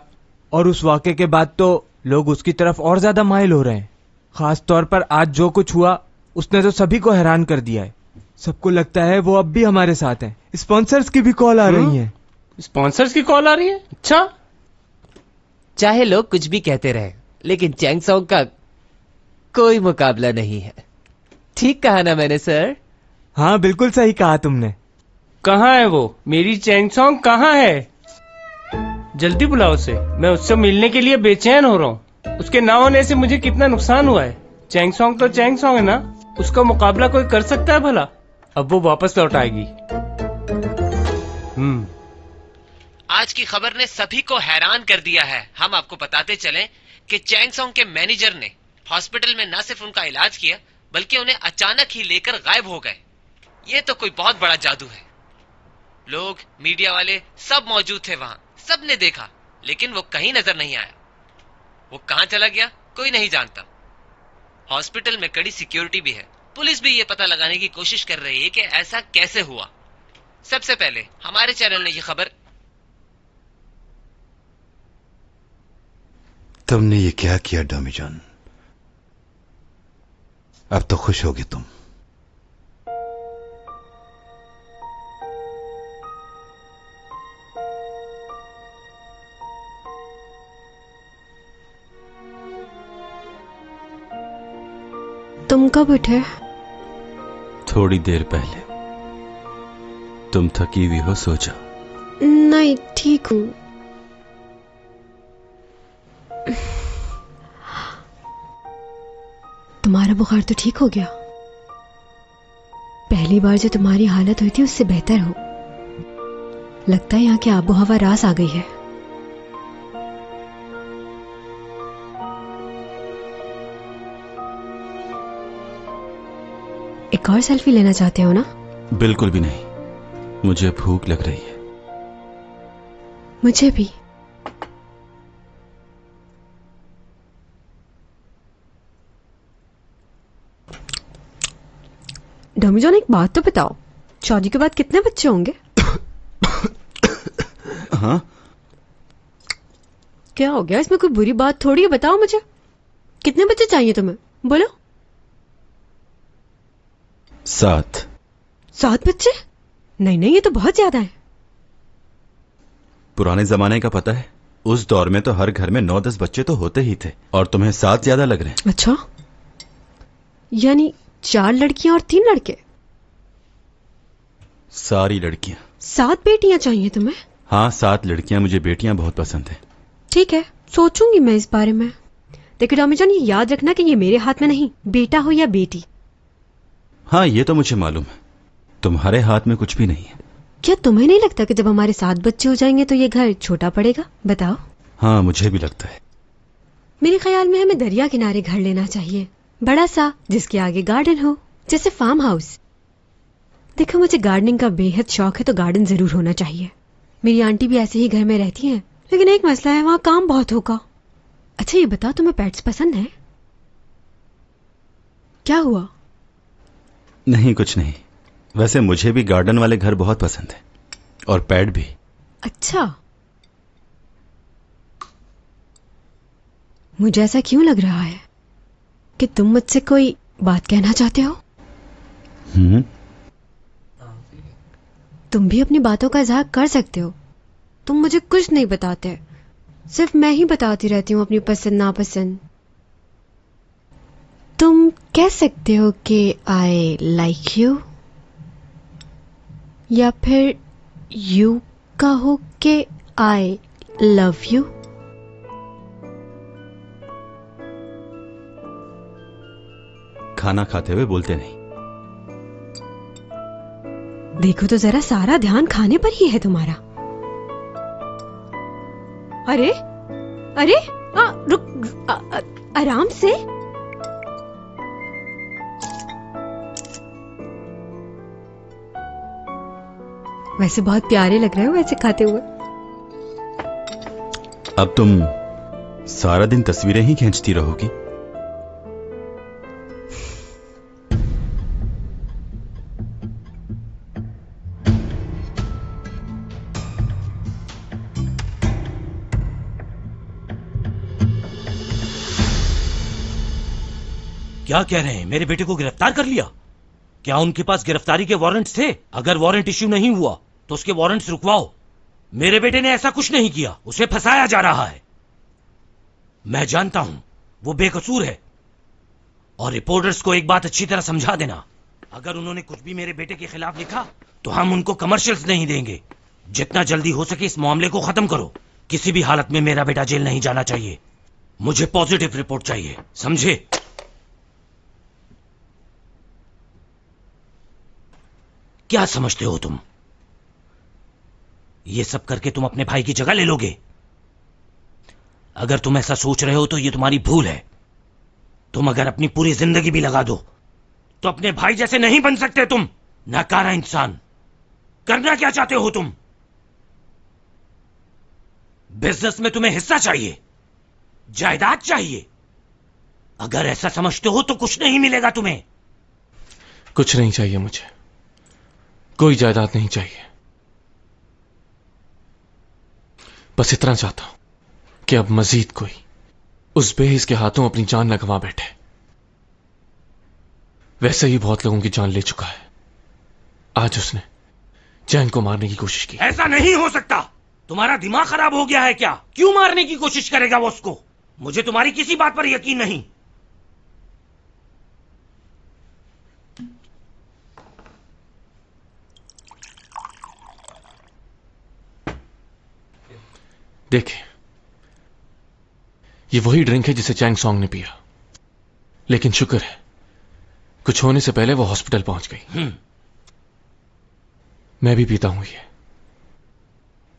Speaker 20: और उस वाक़े के बाद तो लोग उसकी तरफ और ज्यादा माइल हो रहे हैं। खास तौर पर आज जो कुछ हुआ उसने तो सभी को हैरान कर दिया है। सबको लगता है वो अब भी हमारे साथ हैं। स्पॉन्सर्स की भी कॉल आ रही है।
Speaker 17: स्पॉन्सर्स की कॉल आ रही है? अच्छा,
Speaker 9: चाहे लोग कुछ भी कहते रहे, लेकिन चैंग सॉन्ग का कोई मुकाबला नहीं है। ठीक कहा ना मैंने सर?
Speaker 20: हाँ, बिल्कुल सही कहा तुमने।
Speaker 17: कहाँ है वो? मेरी चैंग सॉन्ग कहाँ है? जल्दी बुलाओ उसे, मैं उससे मिलने के लिए बेचैन हो रहा हूँ। उसके ना होने से मुझे कितना नुकसान हुआ है। चैंग सॉन्ग तो चैंग सॉन्ग है ना, उसका मुकाबला कोई कर सकता है भला? अब वो वापस लौट आएगी।
Speaker 9: आज की खबर ने सभी को हैरान कर दिया है। हम आपको बताते चलें कि चैंग सॉन्ग के मैनेजर ने हॉस्पिटल में न सिर्फ उनका इलाज किया, बल्कि उन्हें अचानक ही लेकर गायब हो गए। ये तो कोई बहुत बड़ा जादू है। लोग, मीडिया वाले सब मौजूद थे वहां, सबने देखा, लेकिन वो कहीं नजर नहीं आया। वो कहां चला गया कोई नहीं जानता। हॉस्पिटल में कड़ी सिक्योरिटी भी है। पुलिस भी ये पता लगाने की कोशिश कर रही है कि ऐसा कैसे हुआ। सबसे पहले हमारे चैनल ने ये खबर।
Speaker 5: तुमने ये क्या किया डॉमी जॉन? अब तो खुश होगी तुम।
Speaker 6: तुम कब उठे?
Speaker 1: थोड़ी देर पहले। तुम थकी हुई हो, सो जाओ।
Speaker 6: नहीं, ठीक हूं। तुम्हारा बुखार तो ठीक हो गया? पहली बार जो तुम्हारी हालत हुई थी उससे बेहतर हो। लगता है यहाँ की आबो हवा रास आ गई है। एक और सेल्फी लेना चाहते हो ना?
Speaker 1: बिल्कुल भी नहीं, मुझे भूख लग रही है।
Speaker 6: मुझे भी। डॉमी जॉन, एक बात तो बताओ, शादी के बाद कितने बच्चे होंगे?
Speaker 1: हाँ?
Speaker 6: क्या हो गया? इसमें कोई बुरी बात थोड़ी है। बताओ मुझे, कितने बच्चे चाहिए तुम्हें? बोलो।
Speaker 1: 7।
Speaker 6: 7 बच्चे? नहीं नहीं, ये तो बहुत ज्यादा है।
Speaker 1: पुराने जमाने का पता है, उस दौर में तो हर घर में 9-10 बच्चे तो होते ही थे, और तुम्हें 7 ज्यादा लग रहे हैं।
Speaker 6: अच्छा, यानी 4 लड़कियां और 3 लड़के?
Speaker 1: सारी लड़कियां।
Speaker 6: 7 बेटियां चाहिए तुम्हें?
Speaker 1: हाँ, 7 लड़कियां। मुझे बेटियां बहुत पसंद है।
Speaker 6: ठीक है, सोचूंगी मैं इस बारे में। देखो डॉमी जॉन, ये याद रखना कि ये मेरे हाथ में नहीं, बेटा हो या बेटी।
Speaker 1: हाँ, ये तो मुझे मालूम है, तुम्हारे हाथ में कुछ भी नहीं है।
Speaker 6: क्या तुम्हें नहीं लगता कि जब हमारे 7 बच्चे हो जाएंगे तो ये घर छोटा पड़ेगा? बताओ।
Speaker 1: हाँ, मुझे भी लगता है।
Speaker 6: मेरे ख्याल में हमें दरिया किनारे घर लेना चाहिए, बड़ा सा, जिसके आगे गार्डन हो, जैसे फार्म हाउस। देखो, मुझे गार्डनिंग का बेहद शौक है, तो गार्डन जरूर होना चाहिए। मेरी आंटी भी ऐसे ही घर में रहती हैं, लेकिन एक मसला है, वहां काम बहुत होगा। अच्छा ये बताओ, तुम्हें पेट्स पसंद है? क्या हुआ?
Speaker 1: नहीं, कुछ नहीं। वैसे मुझे भी गार्डन वाले घर बहुत पसंद है, और पेट भी।
Speaker 6: अच्छा, मुझे ऐसा क्यों लग रहा है कि तुम मुझसे कोई बात कहना चाहते हो? तुम भी अपनी बातों का इजहार कर सकते हो। तुम मुझे कुछ नहीं बताते, सिर्फ मैं ही बताती रहती हूँ अपनी पसंद नापसंद। तुम कह सकते हो कि आई लाइक यू, या फिर यू कहो कि आई लव यू।
Speaker 1: खाना खाते हुए बोलते नहीं।
Speaker 6: देखो तो जरा, सारा ध्यान खाने पर ही है तुम्हारा। अरे अरे, रुक, आराम से। वैसे बहुत प्यारे लग रहे हो वैसे खाते हुए।
Speaker 1: अब तुम सारा दिन तस्वीरें ही खींचती रहोगी?
Speaker 10: क्या कह रहे हैं? मेरे बेटे को गिरफ्तार कर लिया? क्या उनके पास गिरफ्तारी के वारंट्स थे? अगर वारंट इश्यू नहीं हुआ तो उसके वारंट्स रुकवाओ। मेरे बेटे ने ऐसा कुछ नहीं किया, उसे फंसाया जा रहा है। मैं जानता हूं वो बेकसूर है। और रिपोर्टर्स को एक बात अच्छी तरह समझा देना, अगर उन्होंने कुछ भी मेरे बेटे के खिलाफ लिखा तो हम उनको कमर्शियल्स नहीं देंगे। जितना जल्दी हो सके इस मामले को खत्म करो। किसी भी हालत में मेरा बेटा जेल नहीं जाना चाहिए। मुझे पॉजिटिव रिपोर्ट चाहिए, समझे? क्या समझते हो तुम? ये सब करके तुम अपने भाई की जगह ले लोगे? अगर तुम ऐसा सोच रहे हो तो ये तुम्हारी भूल है। तुम अगर अपनी पूरी जिंदगी भी लगा दो तो अपने भाई जैसे नहीं बन सकते तुम। नाकारा इंसान। करना क्या चाहते हो तुम? बिजनेस में तुम्हें हिस्सा चाहिए, जायदाद चाहिए। अगर ऐसा समझते हो तो कुछ नहीं मिलेगा तुम्हें।
Speaker 8: कुछ नहीं चाहिए मुझे, कोई जायदाद नहीं चाहिए। बस इतना चाहता हूं कि अब मजीद कोई उस बेहिस के हाथों अपनी जान न गंवा बैठे। वैसे ही बहुत लोगों की जान ले चुका है। आज उसने चैंग को मारने की कोशिश की।
Speaker 10: ऐसा नहीं हो सकता। तुम्हारा दिमाग खराब हो गया है क्या? क्यों मारने की कोशिश करेगा वो उसको? मुझे तुम्हारी किसी बात पर यकीन नहीं।
Speaker 8: देखिए, ये वही ड्रिंक है जिसे चैंग सॉन्ग ने पिया, लेकिन शुक्र है कुछ होने से पहले वो हॉस्पिटल पहुंच गई। मैं भी पीता हूं ये,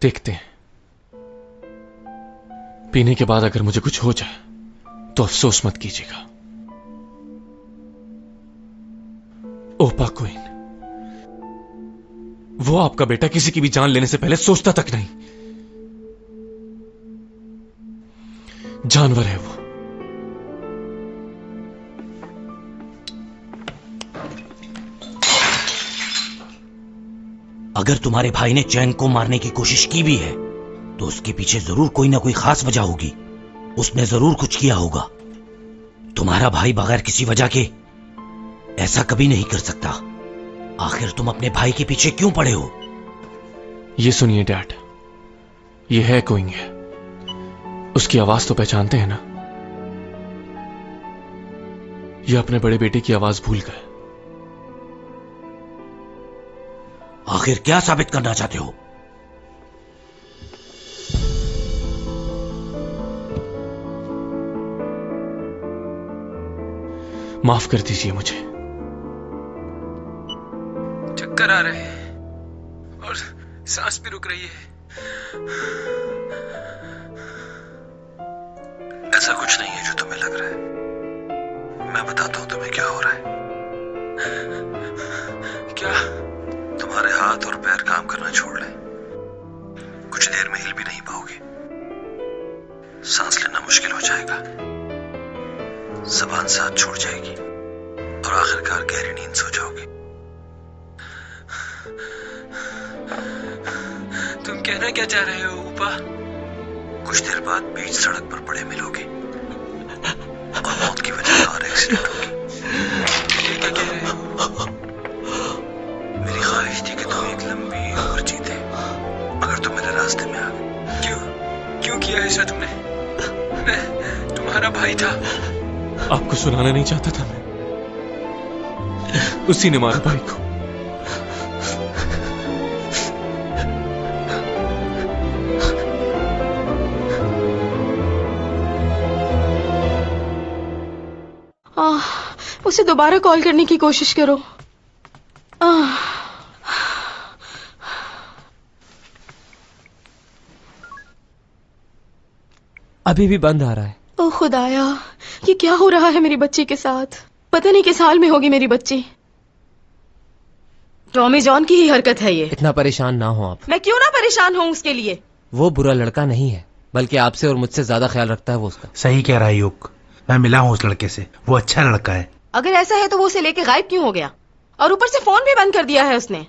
Speaker 8: देखते हैं। पीने के बाद अगर मुझे कुछ हो जाए तो अफसोस मत कीजिएगा। ओपा क्वीन, वो आपका बेटा किसी की भी जान लेने से पहले सोचता तक नहीं। जानवर है वो।
Speaker 10: अगर तुम्हारे भाई ने चैंग को मारने की कोशिश की भी है तो उसके पीछे जरूर कोई ना कोई खास वजह होगी। उसने जरूर कुछ किया होगा। तुम्हारा भाई बगैर किसी वजह के ऐसा कभी नहीं कर सकता। आखिर तुम अपने भाई के पीछे क्यों पड़े हो?
Speaker 8: ये सुनिए डैड, ये है क्वीन है। उसकी आवाज तो पहचानते हैं ना? ये अपने बड़े बेटे की आवाज भूल गए।
Speaker 10: आखिर क्या साबित करना चाहते हो?
Speaker 8: माफ कर दीजिए मुझे।
Speaker 20: चक्कर आ रहे हैं और सांस भी रुक रही है।
Speaker 14: ऐसा कुछ नहीं है जो तुम्हें लग रहा है। मैं बताता हूं तुम्हें क्या हो रहा है।
Speaker 20: क्या?
Speaker 14: तुम्हारे हाथ और पैर काम करना छोड़ लें। कुछ देर में हिल भी नहीं पाओगे। सांस लेना मुश्किल हो जाएगा। जबान साथ छोड़ जाएगी और आखिरकार गहरी नींद सो जाओगे।
Speaker 20: तुम कहना क्या चाह रहे हो ऊपा?
Speaker 14: कुछ देर बाद बीच सड़क पर पड़े मिलोगे और मौत की वजह कार एक्सीडेंट होगी।
Speaker 20: क्या कह रहे हो?
Speaker 14: मेरी ख्वाहिश थी कि तुम एक लंबी उम्र जीते मगर तुम मेरे रास्ते में आ गए।
Speaker 20: क्यों किया ऐसा तुमने? मैं तुम्हारा भाई था।
Speaker 8: आपको सुनाना नहीं चाहता था मैं। उसी ने मारा भाई को।
Speaker 16: उसे दोबारा कॉल करने की कोशिश करो।
Speaker 20: अभी भी बंद आ रहा है।
Speaker 16: ओ खुदाया, ये क्या हो रहा है मेरी बच्ची के साथ? पता नहीं किस हाल में होगी मेरी बच्ची। टॉमी जॉन की ही हरकत है ये।
Speaker 20: इतना परेशान ना हो आप।
Speaker 16: मैं क्यों ना परेशान हूँ उसके लिए?
Speaker 20: वो बुरा लड़का नहीं है,
Speaker 9: बल्कि आपसे और मुझसे ज्यादा ख्याल रखता है वो उसका।
Speaker 21: सही कह रहा है युग, मैं मिला हूँ उस लड़के से, वो अच्छा लड़का है।
Speaker 16: अगर ऐसा है तो वो उसे लेके गायब क्यों हो गया? और ऊपर से फोन भी बंद कर दिया है उसने।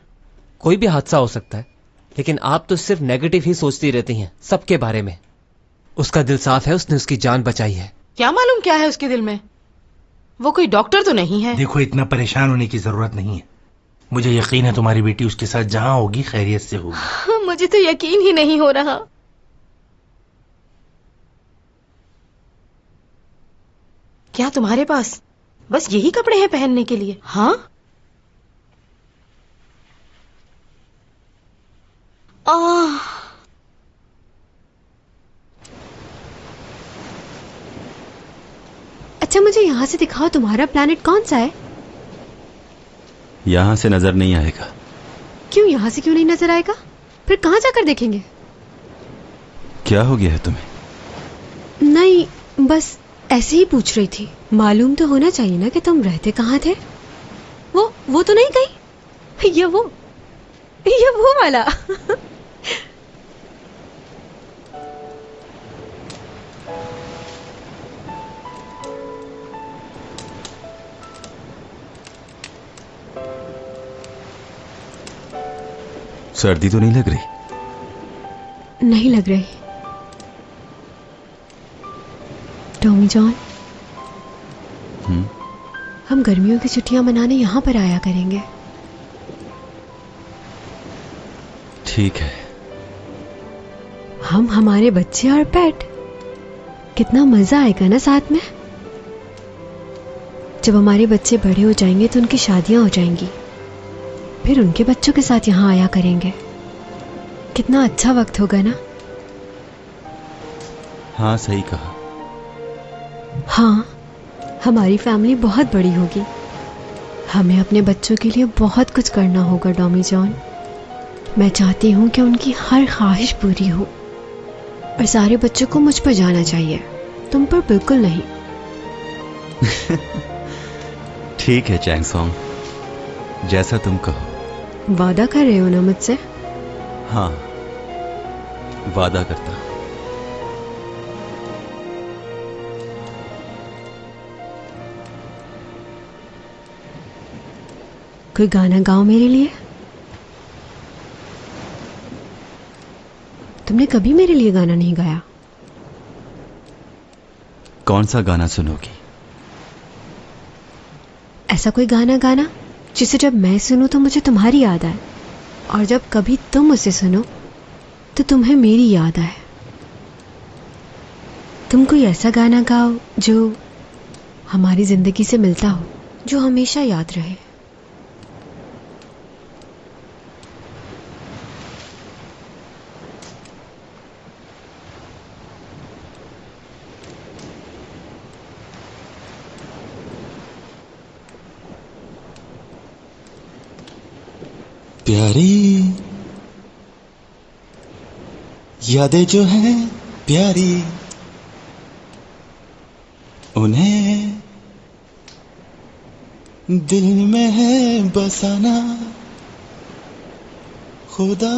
Speaker 9: कोई भी हादसा हो सकता है, लेकिन आप तो सिर्फ नेगेटिव ही सोचती रहती हैं सबके बारे में। उसका दिल साफ है, उसने उसकी जान बचाई है।
Speaker 16: क्या मालूम क्या है उसके दिल में? वो कोई डॉक्टर तो नहीं है।
Speaker 21: देखो, इतना परेशान होने की जरूरत नहीं है। मुझे यकीन है तुम्हारी बेटी उसके साथ जहां होगी खैरियत से होगी।
Speaker 16: मुझे तो यकीन ही नहीं हो रहा। क्या तुम्हारे पास बस यही कपड़े हैं पहनने के लिए? हाँ?
Speaker 6: अच्छा, मुझे यहाँ से दिखाओ, तुम्हारा प्लैनेट कौन सा है?
Speaker 1: यहां से नजर नहीं आएगा।
Speaker 6: क्यों, यहाँ से क्यों नहीं नजर आएगा? फिर कहाँ जाकर देखेंगे?
Speaker 1: क्या हो गया है तुम्हें?
Speaker 6: नहीं, बस ऐसे ही पूछ रही थी। मालूम तो होना चाहिए ना कि तुम रहते कहाँ थे। वो तो नहीं गई? ये वो वाला।
Speaker 1: सर्दी तो नहीं लग रही?
Speaker 6: नहीं लग रही। टॉमी जॉन, हम गर्मियों की छुट्टियां मनाने यहाँ पर आया करेंगे।
Speaker 1: ठीक है।
Speaker 6: हम, हमारे बच्चे और पेट, कितना मजा आएगा ना साथ में। जब हमारे बच्चे बड़े हो जाएंगे तो उनकी शादियां हो जाएंगी, फिर उनके बच्चों के साथ यहाँ आया करेंगे। कितना अच्छा वक्त होगा ना।
Speaker 1: हाँ, सही कहा।
Speaker 6: हाँ, हमारी फैमिली बहुत बड़ी होगी। हमें अपने बच्चों के लिए बहुत कुछ करना होगा डॉमी जॉन। मैं चाहती हूँ कि उनकी हर ख्वाहिश पूरी हो, और सारे बच्चों को मुझ पर जाना चाहिए, तुम पर बिल्कुल नहीं।
Speaker 1: ठीक है चैंग सॉन्ग, जैसा तुम कहो।
Speaker 6: वादा कर रहे हो ना मुझसे?
Speaker 1: हाँ, वादा करता हूं।
Speaker 6: कोई गाना गाओ मेरे लिए। तुमने कभी मेरे लिए गाना नहीं गाया।
Speaker 1: कौन सा गाना सुनोगी?
Speaker 6: ऐसा कोई गाना गाना जिसे जब मैं सुनूं तो मुझे तुम्हारी याद आए, और जब कभी तुम उसे सुनो तो तुम्हें मेरी याद आए। तुम कोई ऐसा गाना गाओ जो हमारी जिंदगी से मिलता हो, जो हमेशा याद रहे।
Speaker 11: प्यारी यादें जो हैं प्यारी, उन्हें दिल में है बसाना। खुदा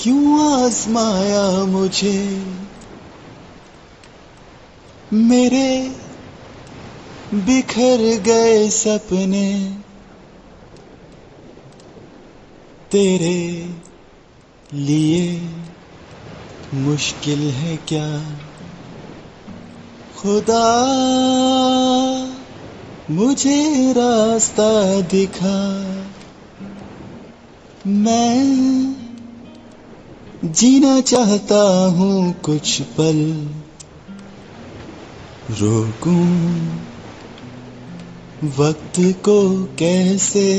Speaker 11: क्यों आजमाया मुझे, मेरे बिखर गए सपने तेरे लिए मुश्किल है क्या। खुदा मुझे रास्ता दिखा, मैं जीना चाहता हूँ कुछ पल, रोकूं वक्त को कैसे।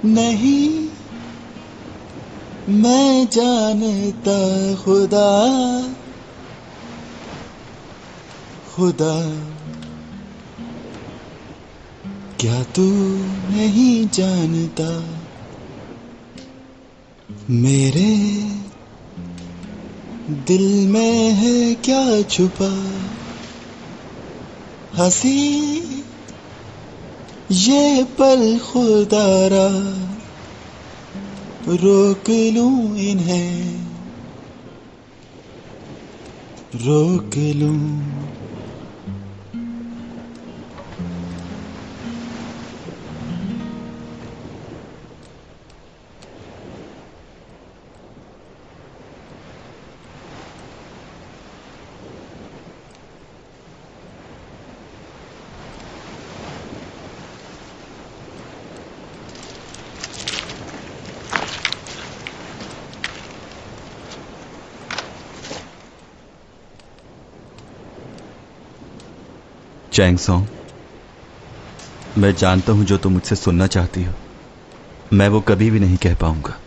Speaker 11: नहीं मैं जानता खुदा, खुदा क्या तू नहीं जानता, मेरे दिल में है क्या छुपा। हंसी ये पल खुदारा, रोक लूं इन्हें, रोक लूं।
Speaker 1: चैंग सॉन्ग, मैं जानता हूं जो तुम मुझसे सुनना चाहती हो मैं वो कभी भी नहीं कह पाऊंगा,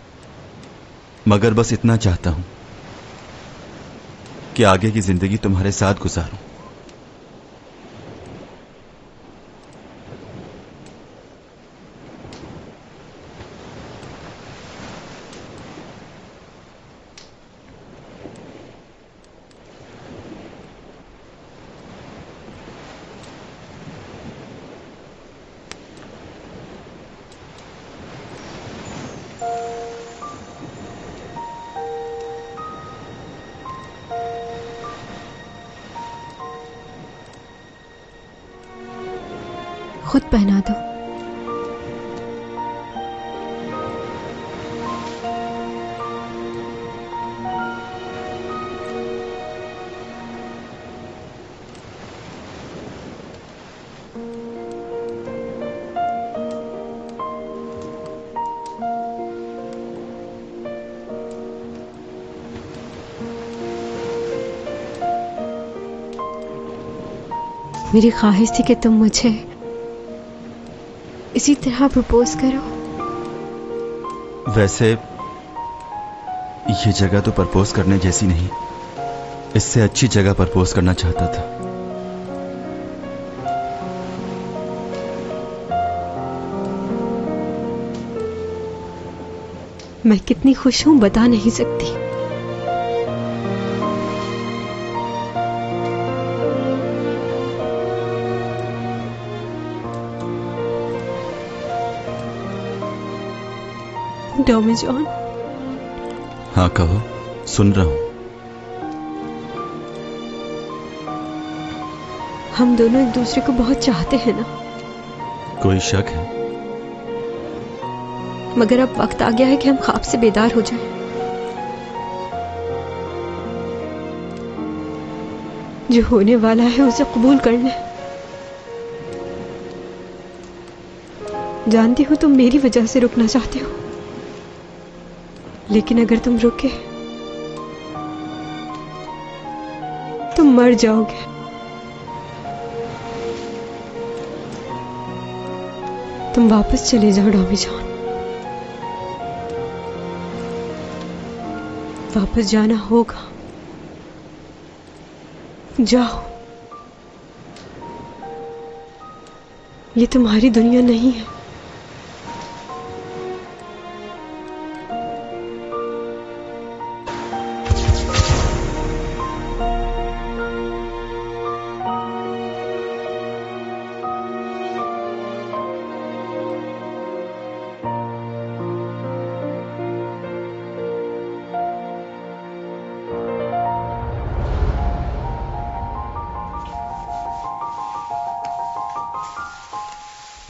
Speaker 1: मगर बस इतना चाहता हूं कि आगे की जिंदगी तुम्हारे साथ गुजारूं।
Speaker 6: खुद पहना दो। मेरी ख्वाहिश थी कि तुम मुझे इसी तरह प्रपोज करो।
Speaker 1: वैसे ये जगह तो प्रपोज करने जैसी नहीं, इससे अच्छी जगह प्रपोज करना चाहता था।
Speaker 6: मैं कितनी खुश हूं बता नहीं सकती। Tommy John.
Speaker 1: हाँ कहो, सुन रहा हूं।
Speaker 6: हम दोनों एक दूसरे को बहुत चाहते हैं ना?
Speaker 1: कोई शक है?
Speaker 6: मगर अब वक्त आ गया है कि हम ख्वाब से बेदार हो जाएं। जो होने वाला है उसे कबूल कर लें। जानती हो तुम मेरी वजह से रुकना चाहते हो, लेकिन अगर तुम रुके तुम मर जाओगे। तुम वापस चले जाओ डॉमी जॉन। वापस जाना होगा। जाओ। ये तुम्हारी दुनिया नहीं है।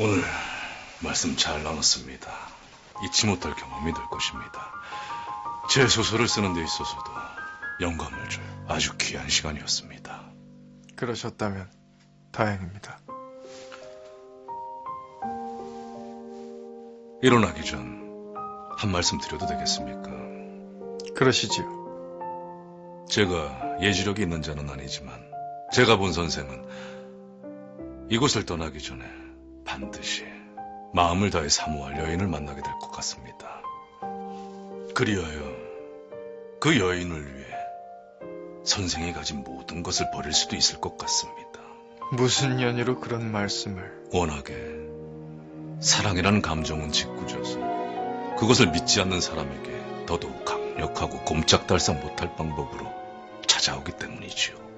Speaker 5: 오늘 말씀 잘 나눴습니다. 잊지 못할 경험이 될 것입니다. 제 소설을 쓰는 데 있어서도 영감을 줄 아주 귀한 시간이었습니다.
Speaker 3: 그러셨다면 다행입니다.
Speaker 5: 일어나기 전 한 말씀 드려도 되겠습니까?
Speaker 3: 그러시지요.
Speaker 5: 제가 예지력이 있는 자는 아니지만 제가 본 선생은 이곳을 떠나기 전에 반드시 마음을 다해 사모할 여인을 만나게 될 것 같습니다. 그리하여 그 여인을 위해 선생이 가진 모든 것을 버릴 수도 있을 것 같습니다.
Speaker 3: 무슨 연유로 그런 말씀을?
Speaker 5: 워낙에 사랑이라는 감정은 짓궂어서 그것을 믿지 않는 사람에게 더더욱 강력하고 꼼짝달싹 못할 방법으로 찾아오기 때문이지요.